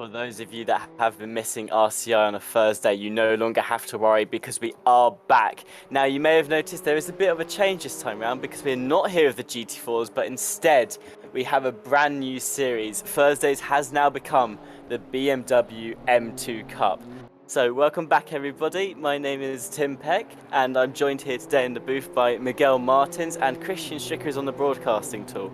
For those of you that have been missing RCI on a Thursday, you no longer have to worry because we are back. Now, you may have noticed there is a bit of a change this time around because we're not here with the GT4s, but instead we have a brand new series. Thursdays has now become the BMW M2 Cup. So, welcome back, everybody. My name is Tim Peck, and I'm joined here today in the booth by Miguel Martins and Christian Strickers on the broadcasting tool.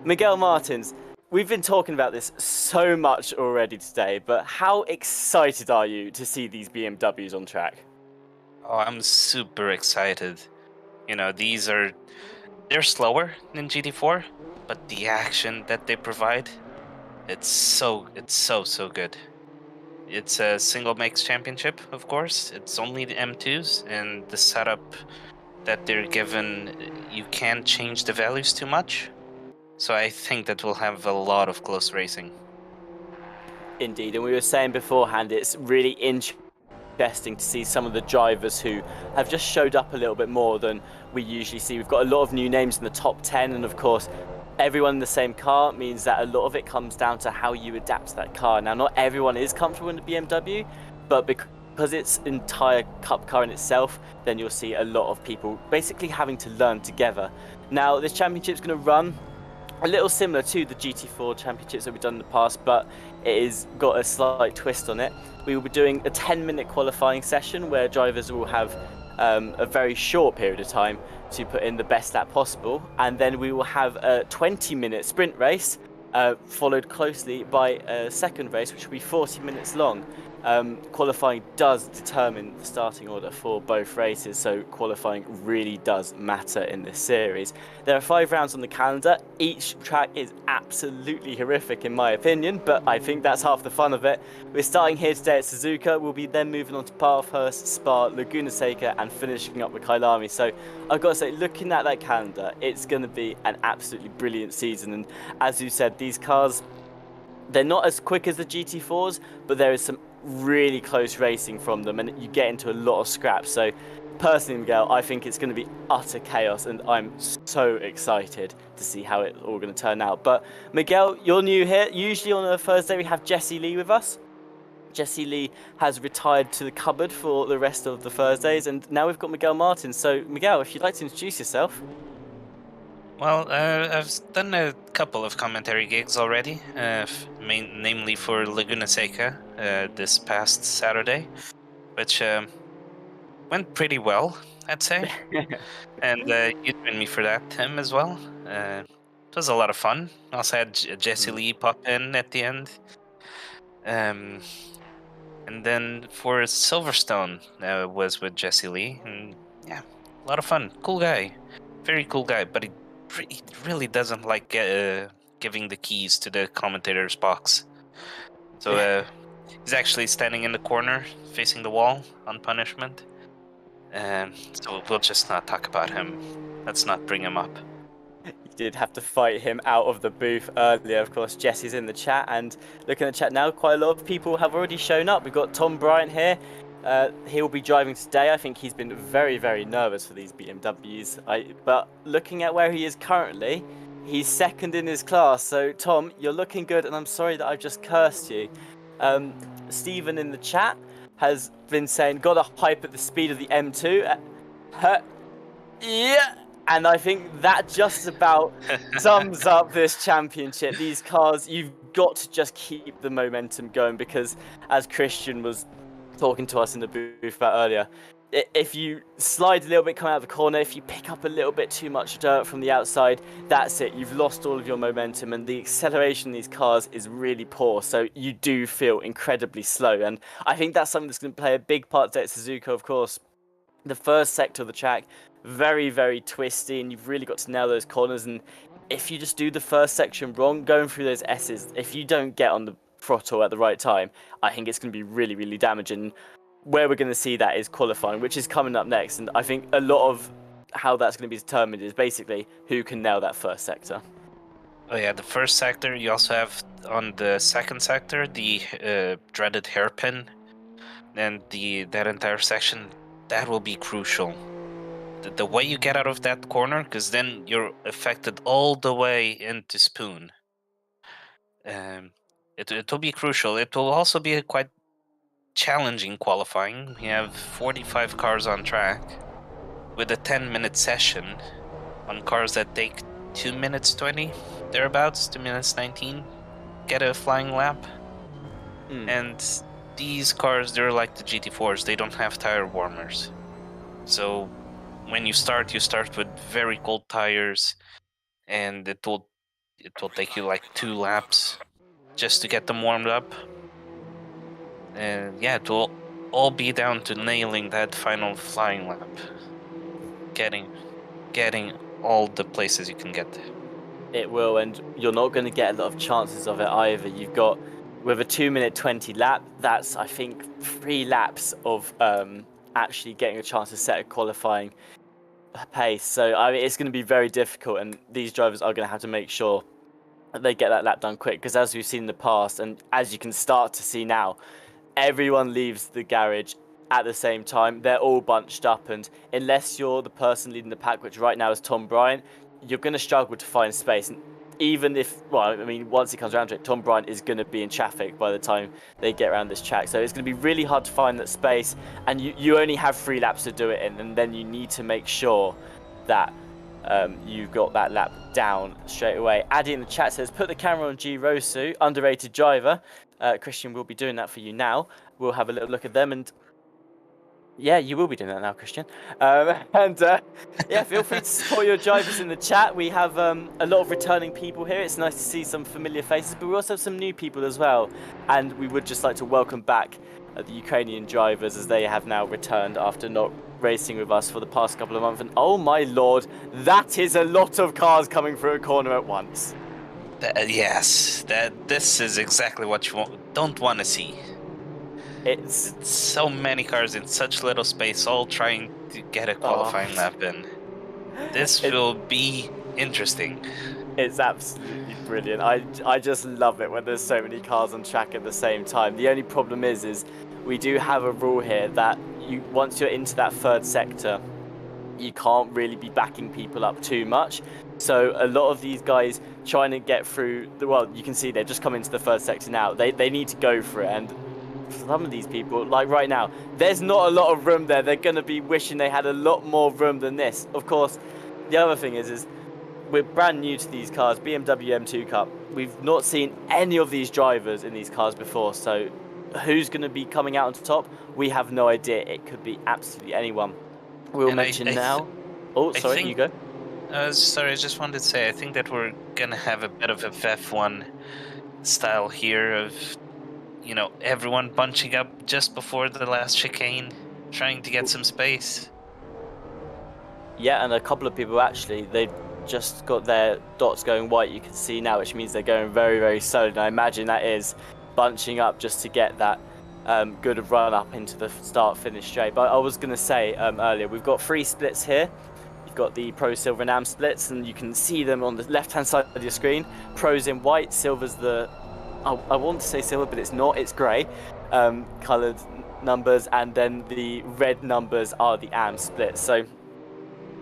Miguel Martins, we've been talking about this so much already today, but how excited are you to see these BMWs on track? Oh, I'm super excited. They're slower than GT4, but the action that they provide, it's so good. It's a single makes championship, of course. It's only the M2s, and the setup that they're given, you can't change the values too much. So I think that we'll have a lot of close racing. Indeed, and we were saying beforehand, it's really interesting to see some of the drivers who have just showed up a little bit more than we usually see. We've got a lot of new names in the top 10, and of course, everyone in the same car means that a lot of it comes down to how you adapt to that car. Now, not everyone is comfortable in the BMW, but because it's entire cup car in itself, then you'll see a lot of people basically having to learn together. Now, this championship's going to run a little similar to the GT4 championships that we've done in the past, but it has got a slight twist on it. We will be doing a 10-minute qualifying session where drivers will have a very short period of time to put in the best lap possible, and then we will have a 20-minute sprint race followed closely by a second race which will be 40 minutes long. Qualifying does determine the starting order for both races, so qualifying really does matter in this series. There are 5 rounds on the calendar. Each track is absolutely horrific in my opinion, but I think that's half the fun of it. We're starting here today at Suzuka. We'll be then moving on to Bathurst, Spa, Laguna Seca, and finishing up with Kailami. So I've got to say, looking at that calendar, it's going to be an absolutely brilliant season. And as you said, these cars, they're not as quick as the GT4s, but there is some really close racing from them, and you get into a lot of scraps. So personally, Miguel, I think it's going to be utter chaos, and I'm so excited to see how it's all going to turn out. But Miguel, you're new here. Usually on a Thursday we have Jesse Lee with us. Jesse Lee has retired to the cupboard for the rest of the Thursdays, and now we've got Miguel Martin. So Miguel, if you'd like to introduce yourself. Well, I've done a couple of commentary gigs already, namely for Laguna Seca this past Saturday, which went pretty well, I'd say. And you joined me for that, Tim, as well. It was a lot of fun. Also had Jesse Lee pop in at the end. And then for Silverstone, was with Jesse Lee. And yeah, a lot of fun. Cool guy. Very cool guy, but he really doesn't like giving the keys to the commentator's box. So he's actually standing in the corner facing the wall on punishment. So we'll just not talk about him. Let's not bring him up. You did have to fight him out of the booth earlier. Of course, Jesse's in the chat, and looking at the chat now, quite a lot of people have already shown up. We've got Tom Bryant here. He'll be driving today. I think he's been very, very nervous for these BMWs. But looking at where he is currently, he's second in his class. So, Tom, you're looking good, and I'm sorry that I've just cursed you. Stephen in the chat has been saying, got a hype at the speed of the M2. Yeah, and I think that just about sums up this championship. These cars, you've got to just keep the momentum going because, as Christian was talking to us in the booth about earlier, if you slide a little bit coming out of the corner, if you pick up a little bit too much dirt from the outside, that's it. You've lost all of your momentum, and the acceleration in these cars is really poor, so you do feel incredibly slow. And I think that's something that's going to play a big part today at Suzuka, of course. The first sector of the track, very, very twisty, and you've really got to nail those corners. And if you just do the first section wrong, going through those S's, if you don't get on the throttle at the right time, I think it's going to be really, really damaging. Where we're going to see that is qualifying, which is coming up next. And I think a lot of how that's going to be determined is basically who can nail that first sector. Oh yeah, the first sector. You also have on the second sector the dreaded hairpin, and that entire section that will be crucial. The way you get out of that corner, because then you're affected all the way into Spoon. it will be crucial. It will also be a quite challenging qualifying. We have 45 cars on track with a 10-minute session on cars that take 2 minutes 20, thereabouts, 2 minutes 19, get a flying lap. And these cars, they're like the GT4s, they don't have tire warmers. So when you start with very cold tires, and it will take you like 2 laps just to get them warmed up. And yeah, it will all be down to nailing that final flying lap, getting all the places you can get. It will, and you're not going to get a lot of chances of it either. You've got, with a 2-minute 20 lap, that's, I think, 3 laps of actually getting a chance to set a qualifying pace. So I mean, it's going to be very difficult, and these drivers are going to have to make sure that they get that lap done quick, because as we've seen in the past, and as you can start to see now, everyone leaves the garage at the same time. They're all bunched up, and unless you're the person leading the pack, which right now is Tom Bryant, you're going to struggle to find space. And even if, well, I mean, once it comes around to it, Tom Bryant is going to be in traffic by the time they get around this track. So it's going to be really hard to find that space, and you only have 3 laps to do it in, and then you need to make sure that you've got that lap down straight away. Addy in the chat says, put the camera on G Rosu, underrated driver. Christian will be doing that for you now. We'll have a little look at them, and yeah, you will be doing that now, Christian. Yeah, feel free to support your drivers in the chat. We have a lot of returning people here. It's nice to see some familiar faces, but we also have some new people as well. And we would just like to welcome back the Ukrainian drivers, as they have now returned after not racing with us for the past couple of months. And oh my lord, that is a lot of cars coming through a corner at once. Yes, this is exactly what you don't want to see. It's so many cars in such little space, all trying to get a qualifying lap in. This will be interesting. It's absolutely brilliant. I just love it when there's so many cars on track at the same time. The only problem is we do have a rule here that once you're into that third sector, you can't really be backing people up too much. So a lot of these guys trying to get through, well, you can see they've just come into the third sector now. They need to go for it, and some of these people, like right now, there's not a lot of room there. They're going to be wishing they had a lot more room than this. Of course, the other thing is we're brand new to these cars. BMW M2 Cup. We've not seen any of these drivers in these cars before. So who's going to be coming out on top? We have no idea. It could be absolutely anyone. We'll mention now. Oh, sorry, you go. Sorry, I just wanted to say, I think that we're going to have a bit of a F1 style here of, you know, everyone bunching up just before the last chicane, trying to get some space. Yeah, and a couple of people actually, they've just got their dots going white, you can see now, which means they're going very, very slowly. And I imagine that is bunching up just to get that good run up into the start-finish straight. But I was going to say earlier, we've got 3 splits here. You've got the Pro, Silver and Am splits, and you can see them on the left-hand side of your screen. Pro's in white, Silver's the... I want to say silver, but it's not. It's grey coloured numbers, and then the red numbers are the AM splits. So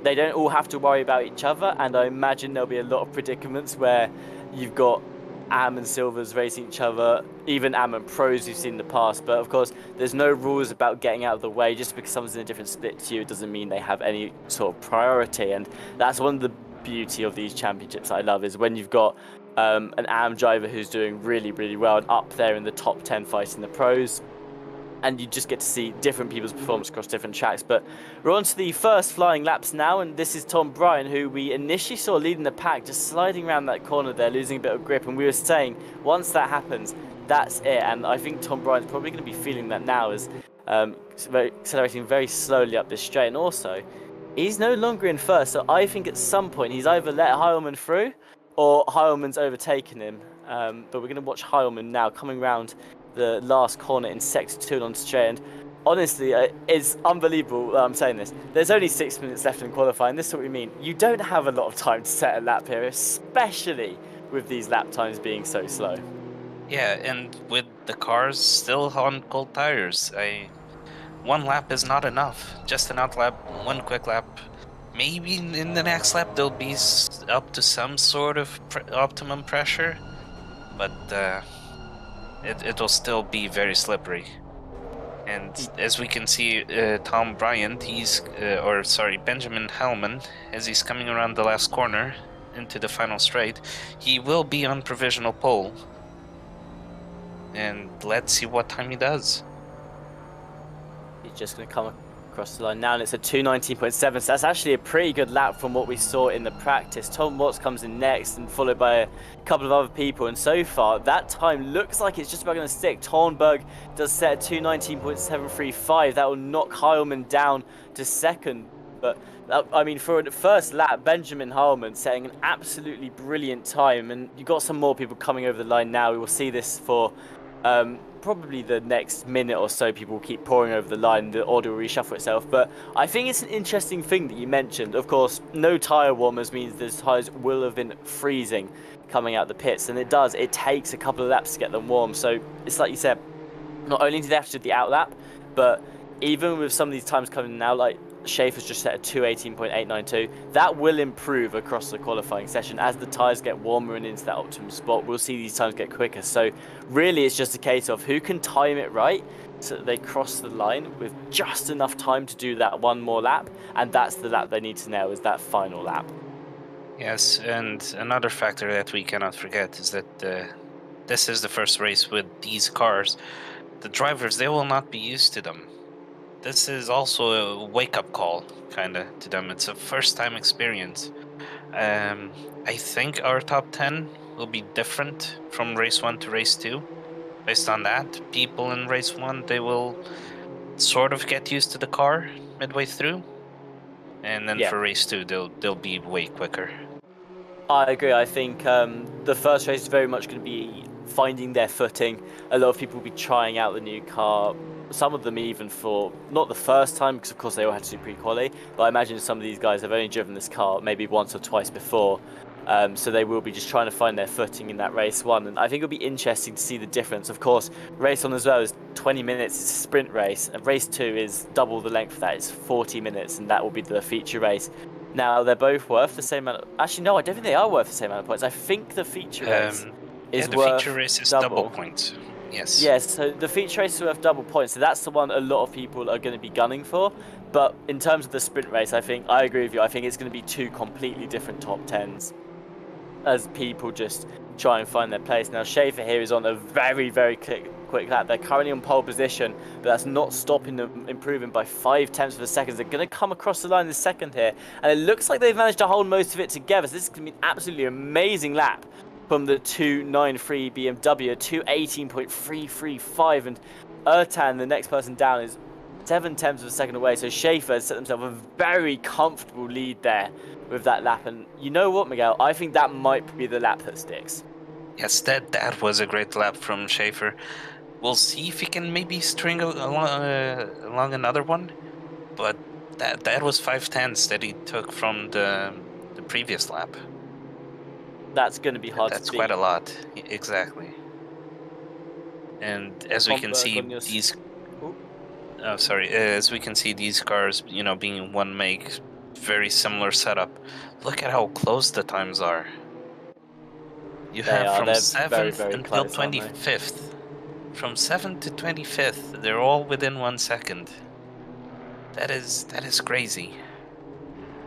they don't all have to worry about each other, and I imagine there'll be a lot of predicaments where you've got AM and Silvers racing each other, even AM and Pros you've seen in the past. But of course, there's no rules about getting out of the way. Just because someone's in a different split to you, it doesn't mean they have any sort of priority. And that's one of the beauty of these championships I love, is when you've got an AM driver who's doing really, really well and up there in the top 10 fighting the Pros. And you just get to see different people's performance across different tracks. But we're on to the first flying laps now, and this is Tom Bryant, who we initially saw leading the pack, just sliding around that corner there, losing a bit of grip. And we were saying, once that happens, that's it. And I think Tom Bryant's probably going to be feeling that now, as accelerating very slowly up this straight. And also, he's no longer in first, so I think at some point he's either let Heilmann through or Heilmann's overtaken him. But we're going to watch Heilmann now coming round the last corner in sector 2 on straight. And honestly, it's unbelievable that I'm saying this. There's only 6 minutes left in qualifying. This is what we mean. You don't have a lot of time to set a lap here, especially with these lap times being so slow. Yeah, and with the cars still on cold tires, one lap is not enough. Just an out lap, one quick lap. Maybe in the next lap they'll be up to some sort of optimum pressure, but it will still be very slippery. And as we can see, Tom Bryant, Benjamin Hellman, as he's coming around the last corner into the final straight, he will be on provisional pole. And let's see what time he does. He's just going to come across the line now, and it's a 2:19.7. So that's actually a pretty good lap from what we saw in the practice. Tom Watts comes in next, and followed by a couple of other people. And so far, that time looks like it's just about going to stick. Tornberg does set a 2:19.735. That will knock Heilman down to second. But I mean, for the first lap, Benjamin Heilman setting an absolutely brilliant time, and you've got some more people coming over the line now. We will see this for probably the next minute or so. People will keep pouring over the line, the order will reshuffle itself. But I think it's an interesting thing that you mentioned. Of course, no tyre warmers means the tyres will have been freezing coming out the pits, and it takes a couple of laps to get them warm. So it's like you said, not only do they have to do the outlap, but even with some of these times coming now, like Schaefer's just set a 2:18.892. That will improve across the qualifying session as the tyres get warmer and into that optimum spot. We'll see these times get quicker. So really, it's just a case of who can time it right so that they cross the line with just enough time to do that one more lap, and that's the lap they need to nail, is that final lap. Yes, and another factor that we cannot forget is that this is the first race with these cars. The drivers, they will not be used to them. This is also a wake-up call, kind of, to them. It's a first-time experience. I think our top 10 will be different from race 1 to race 2. Based on that, people in race 1, they will sort of get used to the car midway through. And then for race 2, they'll be way quicker. I agree. I think the first race is very much going to be finding their footing. A lot of people will be trying out the new car. Some of them even for not the first time, because of course they all had to do pre-quali, but I imagine some of these guys have only driven this car maybe once or twice before, so they will be just trying to find their footing in that race 1, and I think it'll be interesting to see the difference. Of course, race 1 as well is 20 minutes, it's a sprint race, and race 2 is double the length of that, it's 40 minutes, and that will be the feature race. Now, they're both worth the same amount actually, no, I don't think they are worth the same amount of points. I think the feature race is worth feature race is double points. Yes. Yes, so the feature race is worth double points, so that's the one a lot of people are going to be gunning for. But in terms of the sprint race, I agree with you. I think it's going to be two completely different top 10s as people just try and find their place. Now, Schaefer here is on a very, very quick lap. They're currently on pole position, but that's not stopping them improving by 0.5 of a second. They're going to come across the line in the second here, and it looks like they've managed to hold most of it together. So this is going to be an absolutely amazing lap from the 293 BMW, 2:18.335, and Ertan, the next person down, is 0.7 of a second away. So Schaefer has set himself a very comfortable lead there with that lap. And you know what, Miguel? I think that might be the lap that sticks. Yes, that was a great lap from Schaefer. We'll see if he can maybe string along another one. But that was 0.5 that he took from the previous lap. That's going to be hard to beat. That's quite a lot, exactly. And as we can see, these... Oh, sorry. As we can see, these cars, being in one make, very similar setup. Look at how close the times are. You have from 7th until 25th. From 7th to 25th, they're all within 1 second. That is crazy.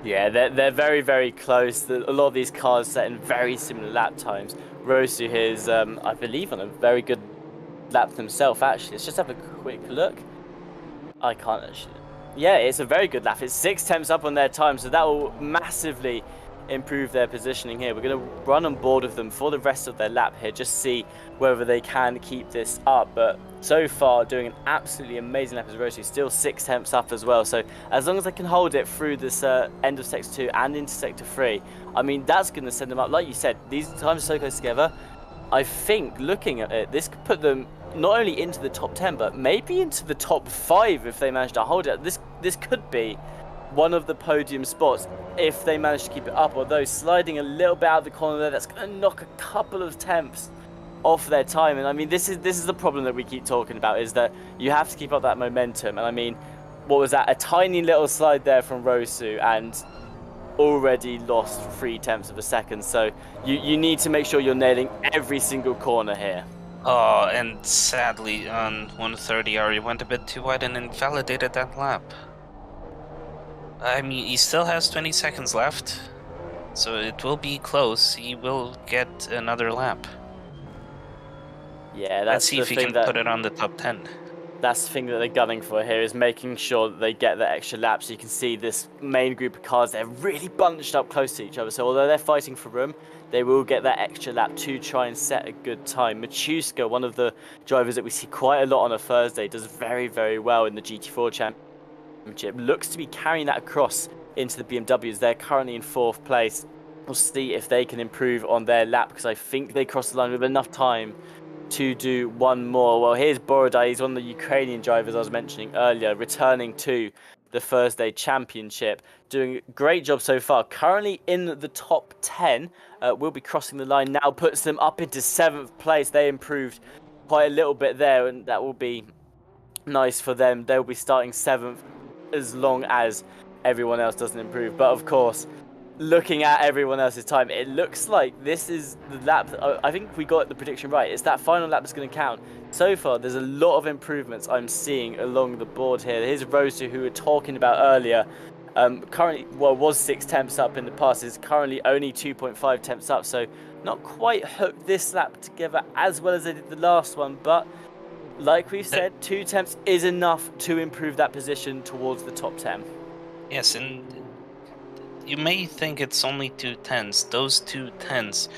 Yeah, they're very, very close. A lot of these cars set in very similar lap times. Rosu here is, I believe, on a very good lap himself, actually. Let's just have a quick look. I can't actually... Yeah, it's a very good lap. It's 0.6 up on their time, so that will massively improve their positioning here. We're going to run on board with them for the rest of their lap here, just see whether they can keep this up. But so far, doing an absolutely amazing lap as Rosu, still 0.6 up as well. So as long as they can hold it through this end of Sector 2 and into Sector 3, I mean, that's going to send them up. Like you said, these times are so close together. I think, looking at it, this could put them not only into the top 10, but maybe into the top 5 if they manage to hold it. This could be one of the podium spots if they manage to keep it up, although sliding a little bit out of the corner there, that's going to knock a couple of tenths off their time. And I mean, this is the problem that we keep talking about, is that you have to keep up that momentum. And I mean, what was that? A tiny little slide there from Rosu, and already lost 0.3 of a second. So you need to make sure you're nailing every single corner here. Oh, and sadly, on 130R, he went a bit too wide and invalidated that lap. I mean, he still has 20 seconds left, so it will be close. He will get another lap. Yeah, Let's that's see the if he thing can that put it on the top 10. that's the thing that they're gunning for here, is making sure that they get the extra laps. You can see this main group of cars, they're really bunched up close to each other. So although they're fighting for room, they will get that extra lap to try and set a good time. Machuska, one of the drivers that we see quite a lot on a Thursday, does very, very well in the GT4 Championship. Looks to be carrying that across into the BMWs. They're currently in 4th place. We'll see if they can improve on their lap, because I think they crossed the line with enough time to do one more. Well, here's Borodai. He's one of the Ukrainian drivers I was mentioning earlier, returning to the Thursday Championship, doing a great job so far. Currently in the top 10, will be crossing the line now, puts them up into 7th place. They improved quite a little bit there, and that will be nice for them. They'll be starting 7th as long as everyone else doesn't improve. But of course, looking at everyone else's time, it looks like this is the lap. I think we got the prediction right. It's that final lap that's going to count. So far, there's a lot of improvements I'm seeing along the board here. Here's Rosa, who we were talking about earlier. Currently, well, was 6 temps up in the past. Is currently only 2.5 temps up. So not quite hooked this lap together as well as they did the last one. But like we've That- said, 2 temps is enough to improve that position towards the top 10. yes, and you may think it's only 2 10s. Those 2 10s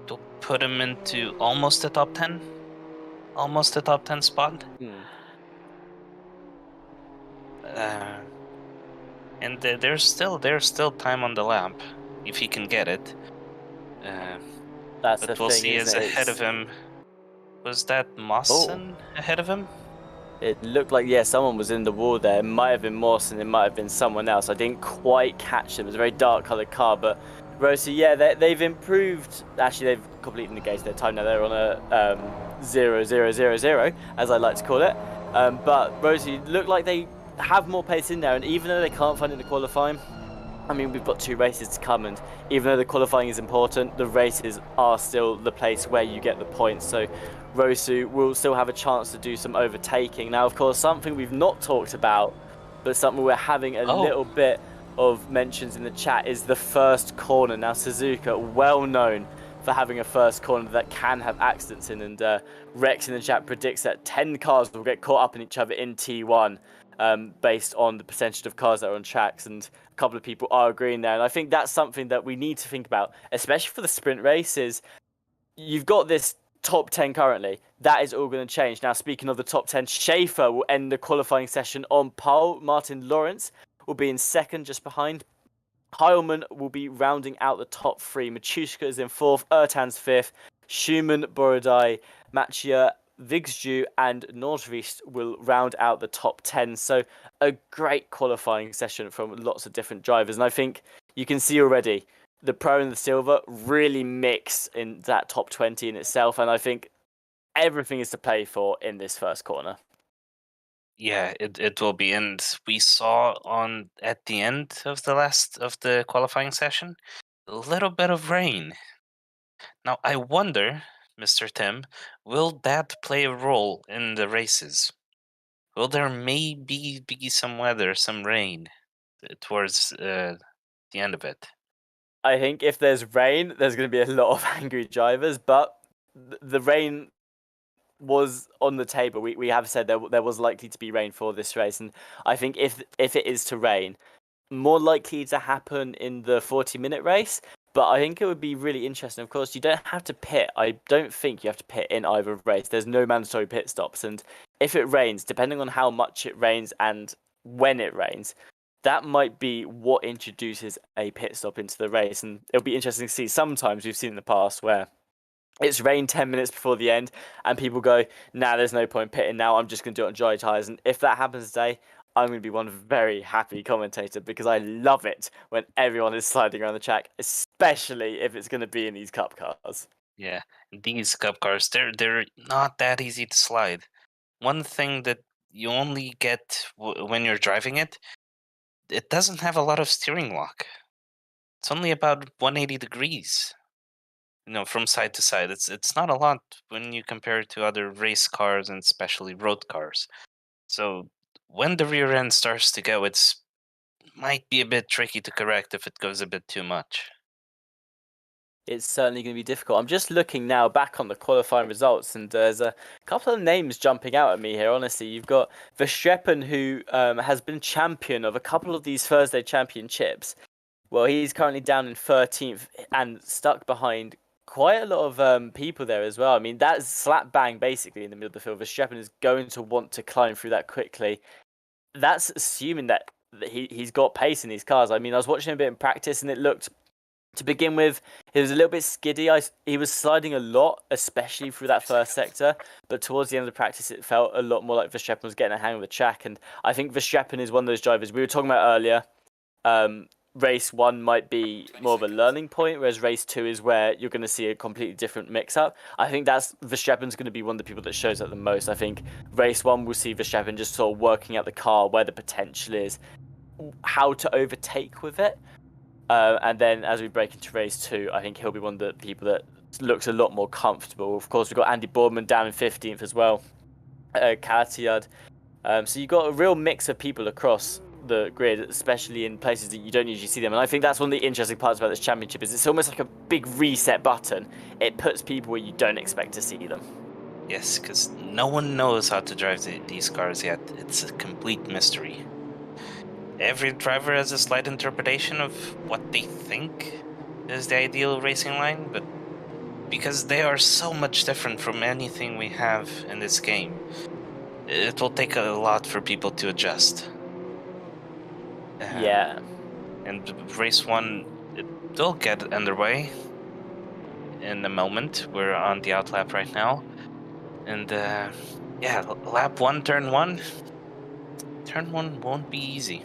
will put him into almost the top 10, almost the top 10 spot. Uh, and there's still time on the lap if he can get it. That's the But we'll thing, see. Is isn't it? ahead of him. Was that Oh, Mawson ahead of him? it looked like, yeah, someone was in the wall there. It might have been Mawson, it might have been someone else. I didn't quite catch them. It was a very dark coloured car, but Rossi, yeah, they've improved. Actually, they've completely negated their time now. They're on a 0-0-0-0, as I like to call it. But Rossi look like they have more pace in there, and even though they can't find it in the qualifying, I mean, we've got 2 races to come, and even though the qualifying is important, the races are still the place where you get the points. So Rosu will still have a chance to do some overtaking. Now, of course, something we've not talked about, but something we're having a Oh, little bit of mentions in the chat, is the first corner. Now, Suzuka, well known for having a first corner that can have accidents in, and Rex in the chat predicts that 10 cars will get caught up in each other in T1. Based on the percentage of cars that are on tracks, and a couple of people are agreeing there. And I think that's something that we need to think about, especially for the sprint races. You've got this top 10 currently. That is all going to change. Now, speaking of the top 10, Schaefer will end the qualifying session on pole. Martin Lawrence will be in second, just behind. Heilman will be rounding out the top 3. Machushka is in 4th, Ertan's 5th, Schumann, Borodai, Mattia, Vigsju and Nordvist will round out the top 10. So a great qualifying session from lots of different drivers. And I think you can see already the Pro and the Silver really mix in that top 20 in itself. And I think everything is to play for in this first corner. yeah, it will be. And we saw on at the end of the qualifying session a little bit of rain. Now I wonder, Mr. Tim, will that play a role in the races? Will there maybe be some weather, some rain towards the end of it? I think if there's rain, there's going to be a lot of angry drivers, but the rain was on the table. We have said there was likely to be rain for this race, and I think if it is to rain, more likely to happen in the 40-minute race. But I think it would be really interesting. Of course, you don't have to pit. I don't think you have to pit in either race. There's no mandatory pit stops, and if it rains, depending on how much it rains and when it rains, that might be what introduces a pit stop into the race. And it'll be interesting to see. Sometimes we've seen in the past where it's rained 10 minutes before the end and people go, nah, there's no point pitting now, I'm just going to do it on dry tyres. And if that happens today, I'm going to be one very happy commentator, because I love it when everyone is sliding around the track, especially if it's going to be in these cup cars. Yeah, these cup cars, they're not that easy to slide. One thing that you only get when you're driving it, it doesn't have a lot of steering lock. It's only about 180 degrees. from side to side. It's not a lot when you compare it to other race cars and especially road cars. So when the rear end starts to go, it's might be a bit tricky to correct if it goes a bit too much. It's certainly going to be difficult. I'm just looking now back on the qualifying results, and there's a couple of names jumping out at me here. Honestly, you've got Verstappen, who has been champion of a couple of these Thursday championships. Well, he's currently down in 13th and stuck behind quite a lot of people there as well. I mean, that's slap bang basically in the middle of the field. Verstappen is going to want to climb through that quickly. That's assuming that he's got pace in these cars. I mean, I was watching a bit in practice, and it looked, to begin with, he was a little bit skiddy. He was sliding a lot, especially through that first sector. But towards the end of the practice, it felt a lot more like Verstappen was getting a hang of the track. And I think Verstappen is one of those drivers we were talking about earlier. Race 1 might be more of a learning point, whereas race 2 is where you're going to see a completely different mix-up. I think that's Verstappen's going to be one of the people that shows up the most. I think race 1 will see Verstappen just sort of working out the car, where the potential is, how to overtake with it. And then as we break into race 2, I think he'll be one of the people that looks a lot more comfortable. Of course, we've got Andy Boardman down in 15th as well, Katiyad. So you've got a real mix of people across the grid, especially in places that you don't usually see them. And I think that's one of the interesting parts about this championship, is it's almost like a big reset button. It puts people where you don't expect to see them. Yes, because no one knows how to drive these cars yet. It's a complete mystery. Every driver has a slight interpretation of what they think is the ideal racing line, but because they are so much different from anything we have in this game, it will take a lot for people to adjust. Yeah. And race 1, it will get underway in a moment. We're on the outlap right now. And yeah, lap 1, turn 1. Turn 1 won't be easy.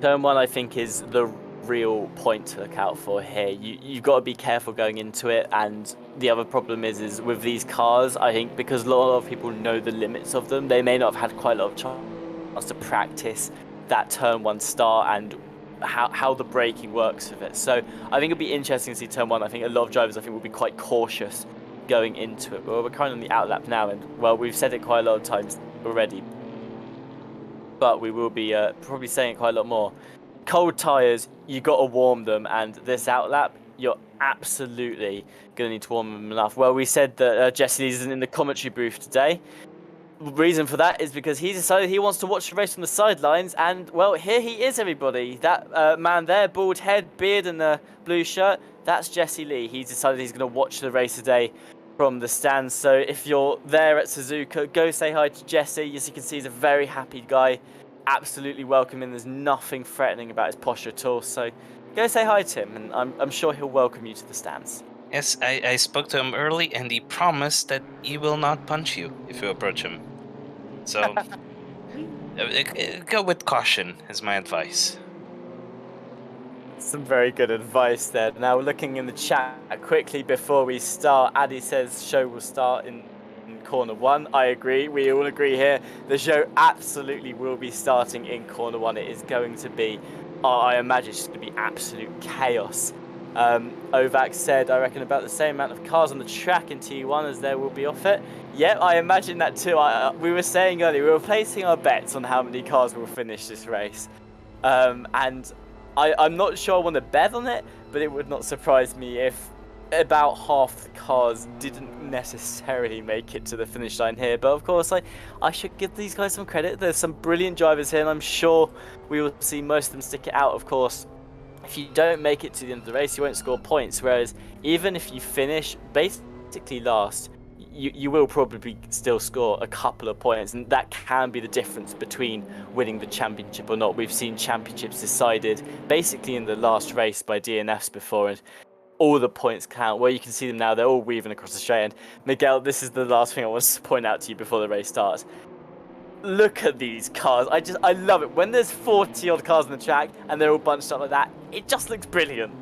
Turn 1, I think, is the real point to look out for here. You've got to be careful going into it, and the other problem is with these cars, I think, because a lot of people know the limits of them, they may not have had quite a lot of chance to practice that turn 1 start and how the braking works with it. So I think it'll be interesting to see turn 1. I think a lot of drivers, I think, will be quite cautious going into it. Well, we're kind of on the outlap now, and well, we've said it quite a lot of times already, but we will be probably saying it quite a lot more. Cold tyres, you got to warm them, and this outlap, you're absolutely going to need to warm them enough. Well, we said that Jesse Lees isn't in the commentary booth today. The reason for that is because he decided he wants to watch the race from the sidelines, and well, here he is, everybody. That man there, bald head, beard, and the blue shirt, that's Jesse Lee. He's decided he's going to watch the race today from the stands. So if you're there at Suzuka, go say hi to Jesse. As you can see, he's a very happy guy, absolutely welcoming. There's nothing threatening about his posture at all. So go say hi to him, and I'm sure he'll welcome you to the stands. Yes, I spoke to him early, and he promised that he will not punch you if you approach him. So go with caution is my advice. Some very good advice there. Now, looking in the chat quickly before we start, Addy says show will start in corner 1. I agree. We all agree here. The show absolutely will be starting in corner 1. It is going to be, I imagine, it's going to be absolute chaos. Ovac said, I reckon about the same amount of cars on the track in T1 as there will be off it. Yeah, I imagine that too. We were saying earlier, we were placing our bets on how many cars will finish this race. And I'm not sure I want to bet on it, but it would not surprise me if about half the cars didn't necessarily make it to the finish line here. But of course, I should give these guys some credit. There's some brilliant drivers here, and I'm sure we will see most of them stick it out. Of course, if you don't make it to the end of the race, you won't score points. Whereas even if you finish basically last, you will probably still score a couple of points, and that can be the difference between winning the championship or not. We've seen championships decided basically in the last race by DNFs before, and all the points count. Well, you can see them now, they're all weaving across the straight. And Miguel, this is the last thing I want to point out to you before the race starts. Look at these cars. I love it. When there's 40 odd cars on the track and they're all bunched up like that, it just looks brilliant.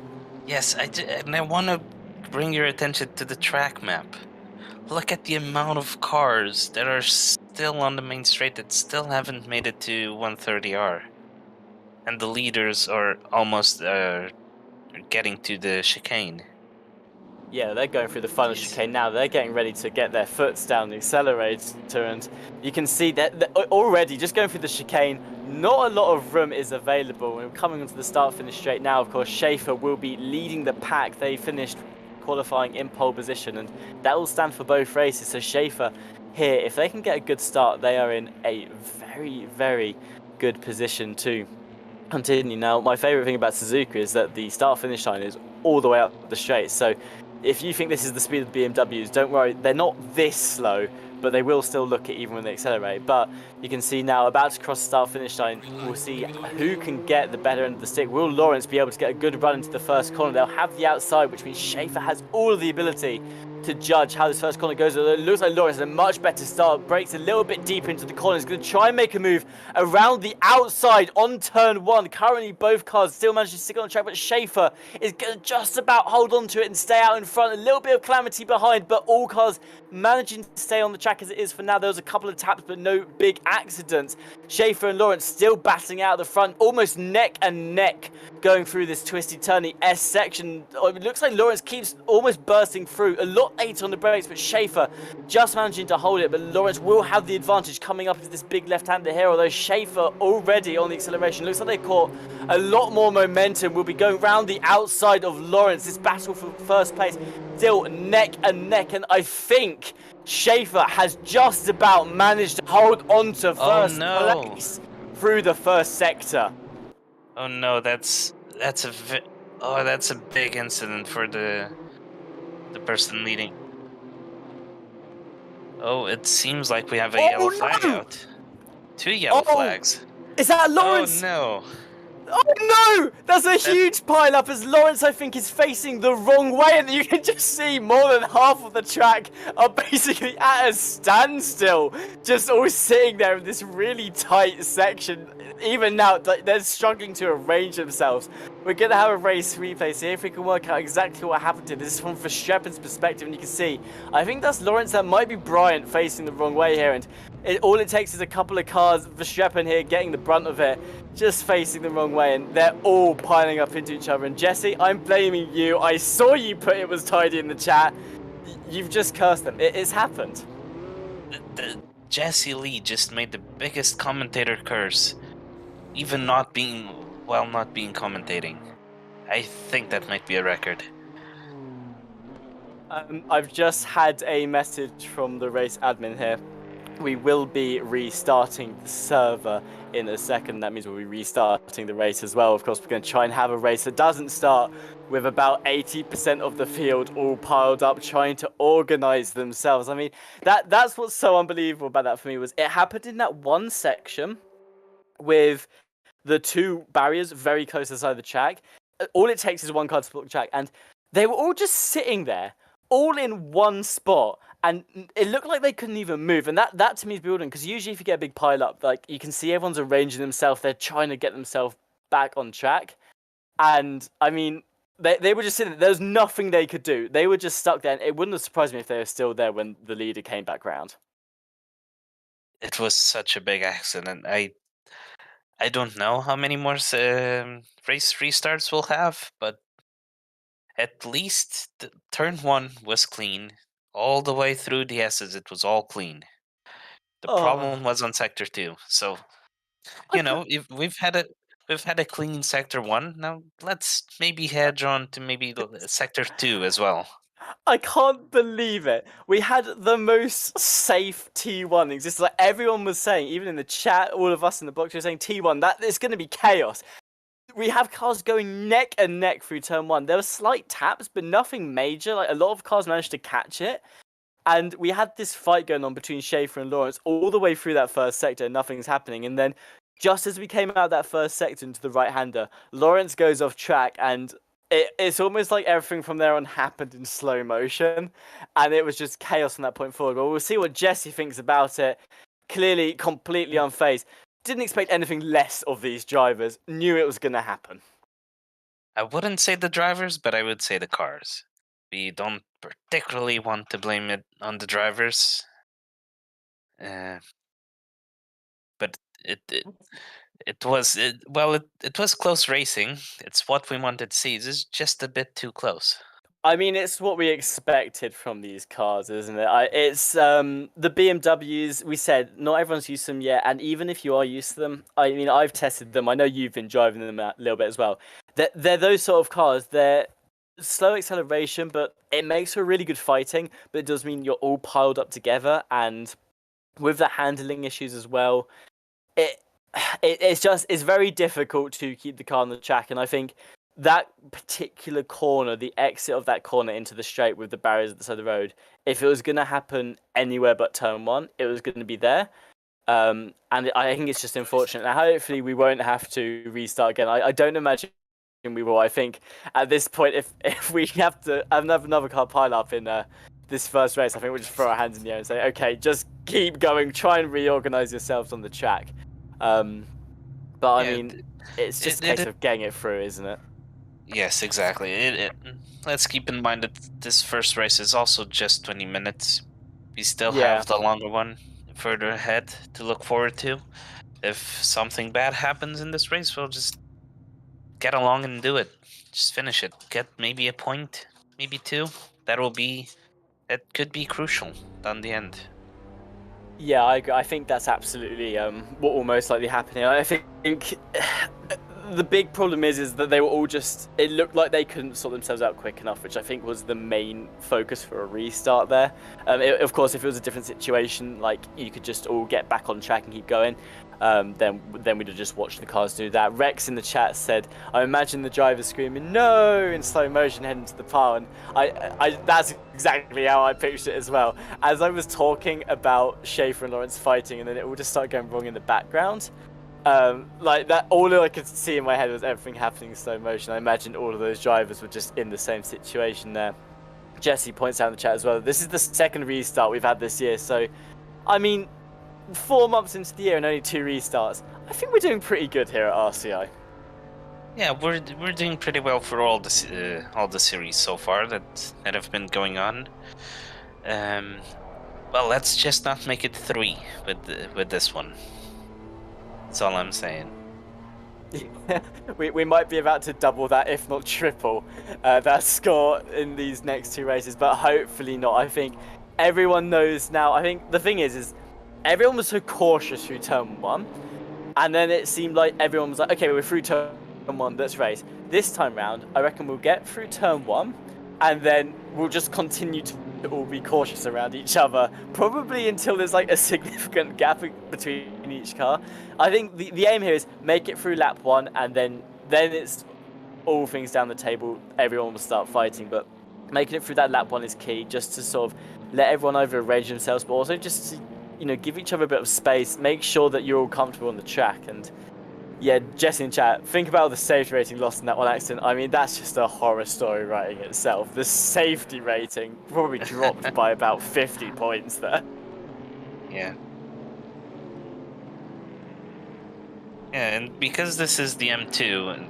Yes, and I want to bring your attention to the track map. Look at the amount of cars that are still on the main straight that still haven't made it to 130R. And the leaders are almost getting to the chicane. Yeah, they're going through the final Jeez. chicane now. They're getting ready to get their foots down the accelerator, and you can see that already just going through the chicane, not a lot of room is available. We're coming onto the start-finish straight now. Of course, Schaefer will be leading the pack. They finished qualifying in pole position, and that will stand for both races. So Schaefer here, if they can get a good start, they are in a very, very good position to continue. Now, my favorite thing about Suzuka is that the start-finish line is all the way up the straight. So if you think this is the speed of the BMWs, don't worry, they're not this slow, but they will still look it even when they accelerate. But you can see now, about to cross the start-finish line, we'll see who can get the better end of the stick. Will Lawrence be able to get a good run into the first corner? They'll have the outside, which means Schaefer has all of the ability to judge how this first corner goes. It looks like Lawrence has a much better start, breaks a little bit deeper into the corner. He's going to try and make a move around the outside on turn one. Currently, both cars still manage to stick on the track, but Schaefer is going to just about hold on to it and stay out in front. A little bit of calamity behind, but all cars managing to stay on the track as it is for now. There was a couple of taps, but no big accidents. Schaefer and Lawrence still battling out the front, almost neck and neck going through this twisty turny S section. It looks like Lawrence keeps almost bursting through. A lot later on the brakes, but Schaefer just managing to hold it. But Lawrence will have the advantage coming up into this big left-hander here, although Schaefer already on the acceleration. Looks like they caught a lot more momentum. We'll be going round the outside of Lawrence. This battle for first place still neck and neck, and I think Schaefer has just about managed to hold on to Oh first no! place through the first sector. Oh no, that's a big incident for the person leading. Oh, it seems like we have a yellow flag No! out. Two yellow Oh, flags. is that Oh Lawrence? no. Oh no! That's a That huge pile up as Lawrence, I think, is facing the wrong way, and you can just see more than half of the track are basically at a standstill, just all sitting there in this really tight section. Even now, they're struggling to arrange themselves. We're going to have a race replay, see if we can work out exactly what happened here. This is from Verstappen's perspective, and you can see, I think that's Lawrence, that might be Bryant facing the wrong way here, and all it takes is a couple of cars, Verstappen here getting the brunt of it, just facing the wrong way, and they're all piling up into each other. And Jesse, I'm blaming you. I saw you put it was tidy in the chat. You've just cursed them. It's happened. Jesse Lee just made the biggest commentator curse, even not being commentating. I think that might be a record. I've just had a message from the race admin here. We will be restarting the server in a second. That means we'll be restarting the race as well. Of course, we're going to try and have a race that doesn't start with about 80% of the field all piled up trying to organize themselves. I mean, that's what's so unbelievable about that for me was it happened in that one section with the two barriers very close to the side of the track. All it takes is one car to block the track, and they were all just sitting there, all in one spot, and it looked like they couldn't even move. And that to me is building, because usually if you get a big pile up, like you can see everyone's arranging themselves, they're trying to get themselves back on track. And I mean, they were just sitting there. There was nothing they could do. They were just stuck there, and it wouldn't have surprised me if they were still there when the leader came back round. It was such a big accident. I don't know how many more race restarts we'll have, but at least turn one was clean. All the way through the S's, it was all clean. The problem Oh, was on sector 2. So, I can't. if we've had a clean sector 1. Now let's maybe hedge on to maybe sector 2 as well. I can't believe it. We had the most safe T1 exist. Like everyone was saying, even in the chat, all of us in the box were saying T1, that it's going to be chaos. We have cars going neck and neck through turn one. There were slight taps, but nothing major. Like a lot of cars managed to catch it. And we had this fight going on between Schaefer and Lawrence all the way through that first sector, and nothing's happening. And then just as we came out of that first sector into the right-hander, Lawrence goes off track, and it's almost like everything from there on happened in slow motion, and it was just chaos from that point forward. But we'll see what Jesse thinks about it. Clearly, completely unfazed. Didn't expect anything less of these drivers. Knew it was going to happen. I wouldn't say the drivers, but I would say the cars. We don't particularly want to blame it on the drivers. But it was it was close racing. It's what we wanted to see. It's just a bit too close. I mean, it's what we expected from these cars, isn't it? It's the BMWs. We said not everyone's used to them yet, and even if you are used to them, I mean, I've tested them. I know you've been driving them a little bit as well. They're those sort of cars. They're slow acceleration, but it makes for really good fighting. But it does mean you're all piled up together, and with the handling issues as well, it it's very difficult to keep the car on the track, and I think that particular corner, the exit of that corner into the straight with the barriers at the side of the road, if it was going to happen anywhere but turn one, it was going to be there. And I think it's just unfortunate. Now, hopefully, we won't have to restart again. I don't imagine we will. I think at this point, if we have to have another car pile up in this first race, I think we'll just throw our hands in the air and say, okay, just keep going. Try and reorganize yourselves on the track. But I Yeah, mean, it's just a case of getting it through, isn't it? yes, exactly. Let's keep in mind that this first race is also just 20 minutes. We still Yeah. have the longer one further ahead to look forward to. If something bad happens in this race, we'll just get along and do it. Just finish it. Get maybe a point, maybe two. That could be crucial down the end. Yeah, I agree. I think that's absolutely what will most likely happen here. I think the big problem is that they were all just. It looked like they couldn't sort themselves out quick enough, which I think was the main focus for a restart there. Of course, if it was a different situation, like you could just all get back on track and keep going, then we'd have just watched the cars do that. Rex in the chat said, "I imagine the driver screaming no in slow motion heading to the pile," and I that's exactly how I pictured it as well. As I was talking about Schaefer and Lawrence fighting, and then it all just started going wrong in the background. Like that, all I could see in my head was everything happening in slow motion. I imagined all of those drivers were just in the same situation there. Jesse points out in the chat as well. This is the second restart we've had this year, so I mean, 4 months into the year and only 2 restarts. I think we're doing pretty good here at RCI. Yeah, we're doing pretty well for all the series so far that have been going on. Well, let's just not make it 3 with this one. That's all I'm saying. we might be about to double that, if not triple, that score in these next 2 races, but hopefully not. I think everyone knows now. I think the thing is everyone was so cautious through turn 1, and then it seemed like everyone was like, okay, we're through turn 1, let's race. This time round, I reckon we'll get through turn 1, and then we'll just continue to all be cautious around each other, probably until there's like a significant gap between each car. I think the aim here is make it through lap 1, and then it's all things down the table. Everyone will start fighting, but making it through that lap 1 is key, just to sort of let everyone overarrange themselves, but also just to, give each other a bit of space, make sure that you're all comfortable on the track. And yeah, Jesse in chat, think about the safety rating lost in that one accident. I mean, that's just a horror story writing itself. The safety rating probably dropped by about 50 points there. Yeah. Yeah, and because this is the M2, and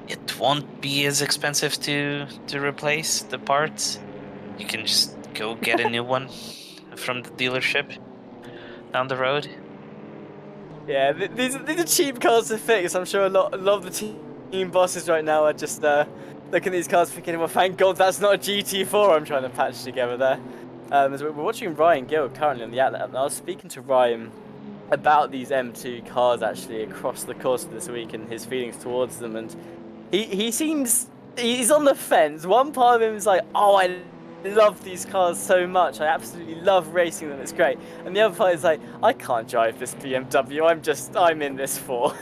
it won't be as expensive to replace the parts. You can just go get a new one from the dealership down the road. Yeah, these are cheap cars to fix. I'm sure a lot of the team bosses right now are just looking at these cars thinking, well, thank God that's not a GT4 I'm trying to patch together there. As we're watching Ryan Gill currently on the outlet, and I was speaking to Ryan about these M2 cars actually across the course of this week and his feelings towards them, and he seems he's on the fence. One part of him is like, oh, I love these cars so much, I absolutely love racing them, it's great, and the other part is like, I can't drive this BMW, I'm in this for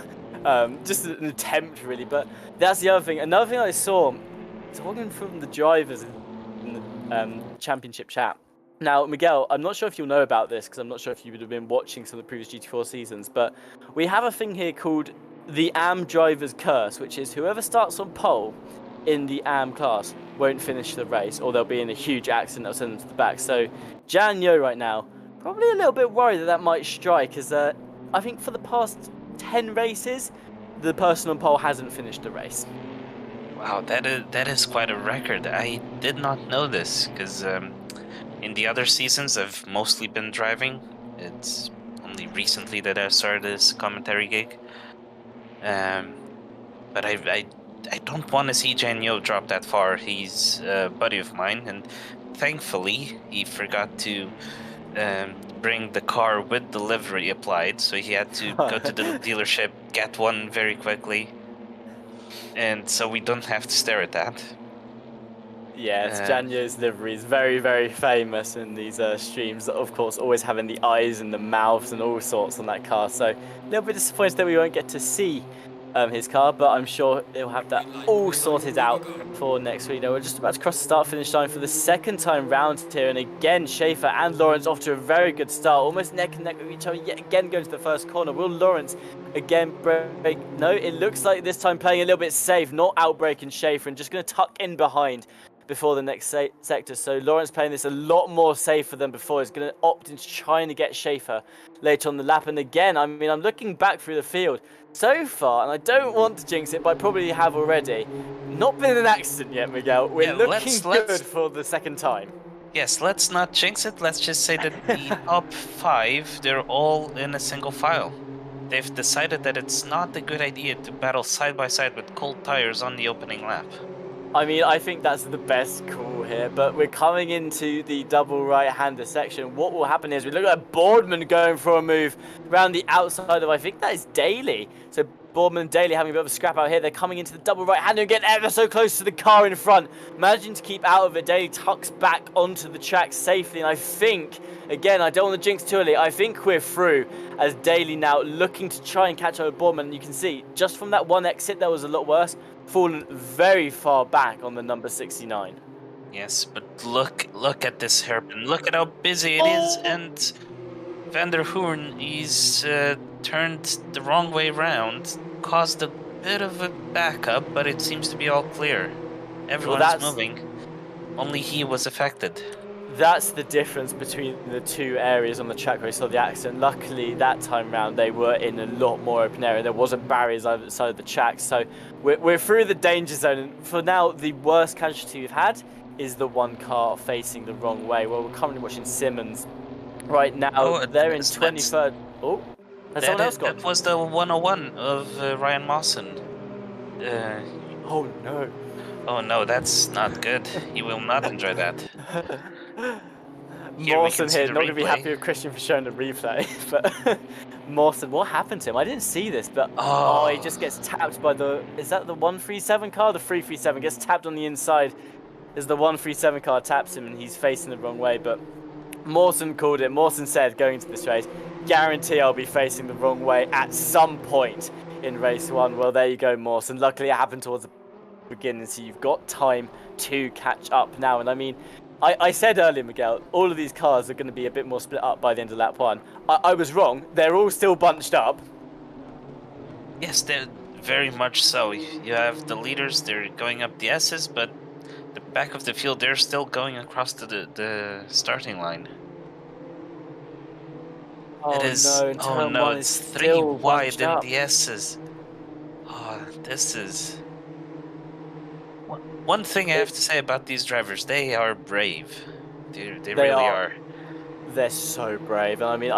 just an attempt really. But that's the other thing. Another thing I saw talking from the drivers in the championship chat. Now, Miguel, I'm not sure if you'll know about this, because I'm not sure if you would have been watching some of the previous GT4 seasons, but we have a thing here called the AM Driver's Curse, which is whoever starts on pole in the AM class won't finish the race, or they'll be in a huge accident that'll send them to the back. So Jan Yo right now, probably a little bit worried that might strike, as I think for the past 10 races, the person on pole hasn't finished the race. Wow, that is quite a record. I did not know this, because in the other seasons I've mostly been driving. It's only recently that I started this commentary gig. But I I don't want to see Janyo drop that far. He's a buddy of mine, and thankfully he forgot to bring the car with the livery applied, so he had to go to the dealership, get one very quickly, and so we don't have to stare at that. Yes, Janyo's livery is very, very famous in these streams. Of course, always having the eyes and the mouths and all sorts on that car. So a little bit disappointed that we won't get to see his car, but I'm sure he'll have that all sorted out for next week. Now we're just about to cross the start-finish line for the second time round here, and again Schaefer and Lawrence off to a very good start, almost neck and neck with each other. Yet again going to the first corner. Will Lawrence again break? No, it looks like this time playing a little bit safe, not outbreaking Schaefer, and just going to tuck in behind before the next sector. So Lawrence playing this a lot more safer than before. He's going to opt into trying to get Schaefer later on the lap. And again, I mean, I'm looking back through the field so far, and I don't want to jinx it, but I probably have already. Not been in an accident yet, Miguel. We're looking good for the second time. Yes, let's not jinx it. Let's just say that the top 5, they're all in a single file. They've decided that it's not a good idea to battle side by side with cold tires on the opening lap. I mean, I think that's the best call here, but we're coming into the double right-hander section. What will happen is we look at Boardman going for a move around the outside of, I think that is Daly. So Boardman and Daly having a bit of a scrap out here. They're coming into the double right-hander and getting ever so close to the car in front. Managing to keep out of it. Daly tucks back onto the track safely, and I think, again, I don't want to jinx too early, I think we're through as Daly now looking to try and catch up with Boardman. And you can see, just from that one exit, that was a lot worse. Fallen very far back on the number 69. Yes, but look at this hairpin. Look at how busy it is, and Van der Hoorn, he's turned the wrong way round, caused a bit of a backup, but it seems to be all clear. Everyone's moving. Only he was affected. That's the difference between the two areas on the track where we saw the accident. Luckily, that time round, they were in a lot more open area. There wasn't barriers either side of the track. So we're through the danger zone. And for now, the worst casualty we've had is the one car facing the wrong way. Well, we're currently watching Simmons right now. They're in 23rd. Oh, has someone else gone? That was the 101 of Ryan Mawson. Oh, no. Oh, no, that's not good. He will not enjoy that. Mawson here, not going to be happy with Christian for showing the replay, but Mawson, what happened to him? I didn't see this, but he just gets tapped by the, is that the 137 car? The 337 gets tapped on the inside as the 137 car taps him and he's facing the wrong way, but Mawson called it. Mawson said, going into this race, guarantee I'll be facing the wrong way at some point in race 1. Well, there you go, Mawson. Luckily, it happened towards the beginning, so you've got time to catch up now, and I mean, I said earlier, Miguel, all of these cars are going to be a bit more split up by the end of lap 1. I was wrong. They're all still bunched up. Yes, they're very much so. You have the leaders, they're going up the S's, but the back of the field, they're still going across to the starting line. Oh, it's 3 wide in the S's. Oh, this is... One thing I have to say about these drivers, they are brave. They really are. They're so brave. And I mean,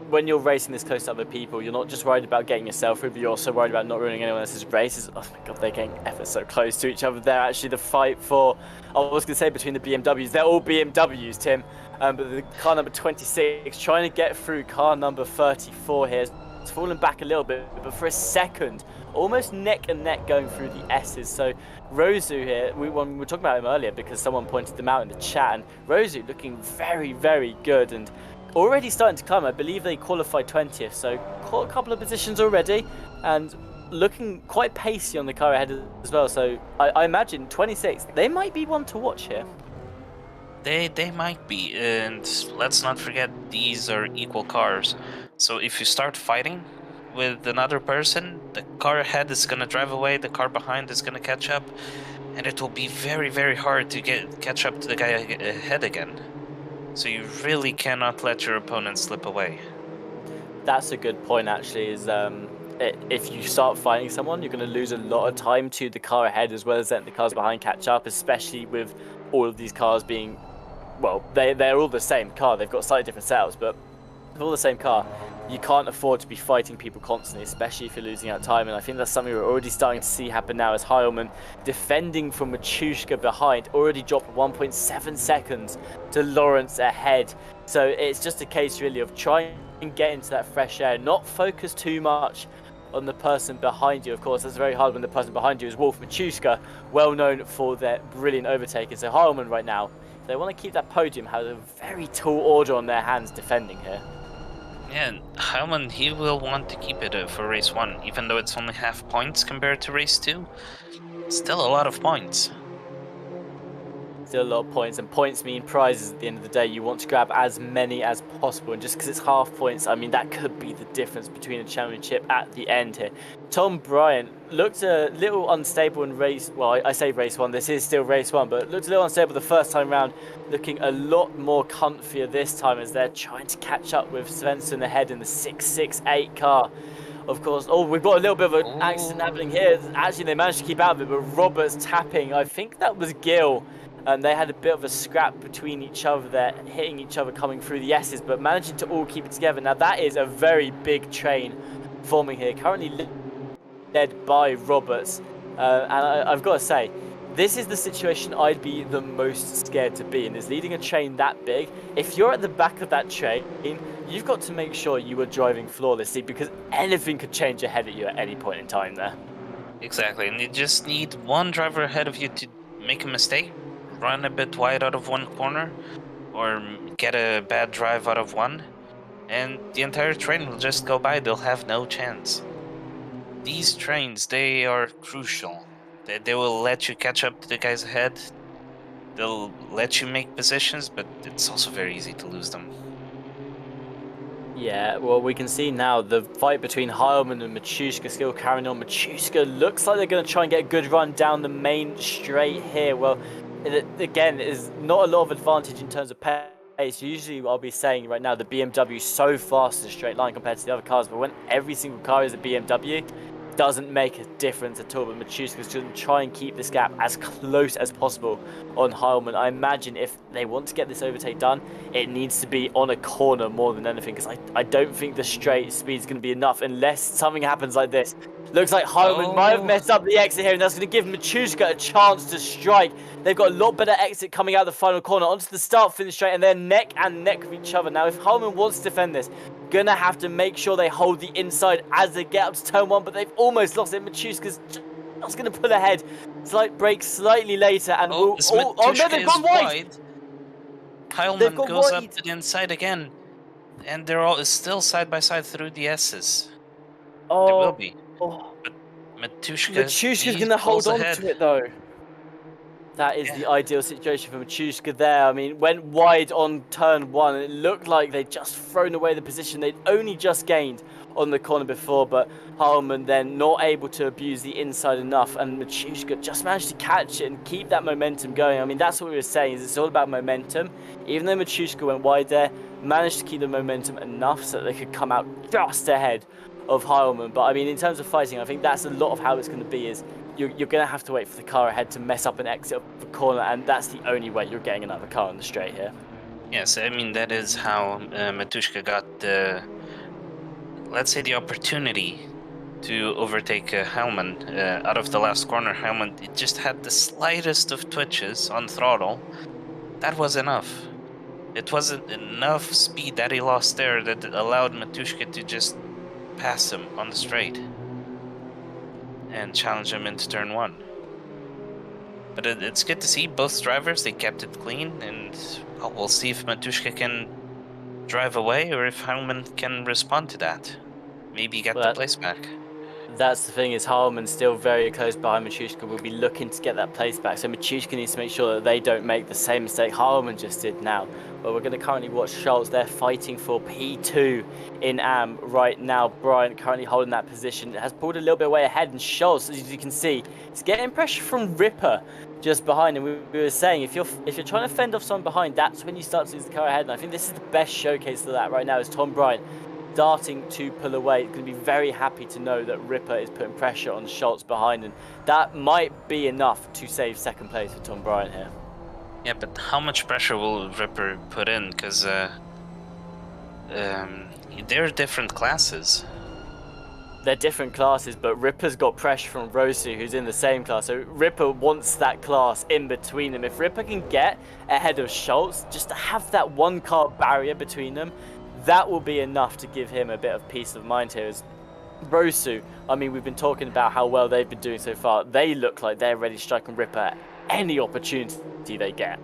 when you're racing this close to other people, you're not just worried about getting yourself through, but you're also worried about not ruining anyone else's races. Oh my God, they're getting ever so close to each other. They're actually the fight for, I was going to say between the BMWs, they're all BMWs, Tim. But the car number 26 trying to get through car number 34 here. It's fallen back a little bit, but for a second, almost neck and neck going through the S's. So Rosu here, we were talking about him earlier because someone pointed them out in the chat, and Rosu looking very, very good and already starting to climb. I believe they qualified 20th, so caught a couple of positions already and looking quite pacey on the car ahead as well. So I imagine 26th, they might be one to watch here. They might be, and let's not forget these are equal cars. So if you start fighting with another person, the car ahead is going to drive away, the car behind is going to catch up, and it will be very, very hard to catch up to the guy ahead again. So you really cannot let your opponent slip away. That's a good point, actually, is if you start fighting someone, you're going to lose a lot of time to the car ahead as well as letting the cars behind catch up, especially with all of these cars being, well, they're all the same car. They've got slightly different setups, but they're all the same car. you can't afford to be fighting people constantly, especially if you're losing out time. And I think that's something we're already starting to see happen now, as Heilmann, defending from Machushka behind, already dropped 1.7 seconds to Lawrence ahead. So it's just a case really of trying and get into that fresh air, not focus too much on the person behind you. Of course, that's very hard when the person behind you is Wolf Machushka, well known for their brilliant overtaking. So Heilmann right now, if they want to keep that podium, has a very tall order on their hands defending here. Yeah, and Heilmann, he will want to keep it for race 1, even though it's only half points compared to race 2. Still a lot of points. Still a lot of points, and points mean prizes at the end of the day. You want to grab as many as possible, and just because it's half points, I mean, that could be the difference between a championship at the end here. Tom Bryant looked a little unstable in race, well, I say race 1, this is still race 1, but looked a little unstable the first time round, looking a lot more comfier this time as they're trying to catch up with Svensson ahead in the 668 car. Of course, we've got a little bit of an accident happening here. Actually, they managed to keep out of it, but Roberts tapping, I think that was Gill. And they had a bit of a scrap between each other there, hitting each other coming through the S's, but managing to all keep it together. Now that is a very big train forming here, currently led by Roberts. And I've got to say, this is the situation I'd be the most scared to be in, is leading a train that big. If you're at the back of that train, you've got to make sure you are driving flawlessly, because anything could change ahead of you at any point in time there. Exactly, and you just need one driver ahead of you to make a mistake, run a bit wide out of one corner, or get a bad drive out of one, and the entire train will just go by. They'll have no chance. These trains, they are crucial. They will let you catch up to the guys ahead. They'll let you make positions, but it's also very easy to lose them. Yeah, well, we can see now the fight between Heilmann and Machushka still carrying on. Machushka looks like they're going to try and get a good run down the main straight here. Well, again, there's not a lot of advantage in terms of pace. Usually, I'll be saying right now, the BMW is so fast in a straight line compared to the other cars, but when every single car is a BMW, doesn't make a difference at all. But Machushka's going to try and keep this gap as close as possible on Heilmann. I imagine if they want to get this overtake done, it needs to be on a corner more than anything, because I don't think the straight speed is going to be enough unless something happens like this. Looks like Heilmann might have messed up the exit here, and that's going to give Machushka a chance to strike. They've got a lot better exit coming out of the final corner onto the start-finish straight, and they're neck and neck with each other. Now, if Heilmann wants to defend this, gonna have to make sure they hold the inside as they get up to turn 1, but they've almost lost it. Machushka's just gonna pull ahead. Slight break slightly later, and no, they've gone wide. Heilmann goes wide up to the inside again, and they're all still side by side through the S's. They will be. But Machushka's gonna hold on to it though. That is the ideal situation for Machushka there. I mean, went wide on turn 1, and it looked like they'd just thrown away the position they'd only just gained on the corner before, but Heilmann then not able to abuse the inside enough, and Machushka just managed to catch it and keep that momentum going. I mean, that's what we were saying, is it's all about momentum. Even though Machushka went wide there, managed to keep the momentum enough so that they could come out just ahead of Heilmann. But I mean, in terms of fighting, I think that's a lot of how it's going to be, is you're going to have to wait for the car ahead to mess up an exit of the corner, and that's the only way you're getting another car on the straight here. Yes, I mean, that is how Machushka got the, let's say, the opportunity to overtake Heilmann out of the last corner. Heilmann just had the slightest of twitches on throttle. That was enough. It wasn't enough speed that he lost there that allowed Machushka to just pass him on the straight and challenge him into turn 1. But it's good to see both drivers, they kept it clean, and we'll see if Machushka can drive away or if Heilmann can respond to that. Maybe get the place back. That's the thing, is Heilmann still very close behind Machushka. Will be looking to get that place back, so Machushka needs to make sure that they don't make the same mistake Heilmann just did now. But we're going to currently watch Schultz. They're fighting for P2 in AM right now. Bryant currently holding that position, has pulled a little bit away ahead, and Schultz, as you can see, is getting pressure from Ripper just behind him. We were saying, if you're trying to fend off someone behind, that's when you start to lose the car ahead, and I think this is the best showcase of that right now, is Tom Bryant starting to pull away. It's going to be very happy to know that Ripper is putting pressure on Schultz behind, and that might be enough to save second place for Tom Bryant here. Yeah, but how much pressure will Ripper put in? Because they're different classes. They're different classes, but Ripper's got pressure from Rosu, who's in the same class. So Ripper wants that class in between them. If Ripper can get ahead of Schultz, just to have that one car barrier between them, that will be enough to give him a bit of peace of mind here. As Rosu, I mean, we've been talking about how well they've been doing so far. They look like they're ready to strike on Ripper at any opportunity they get.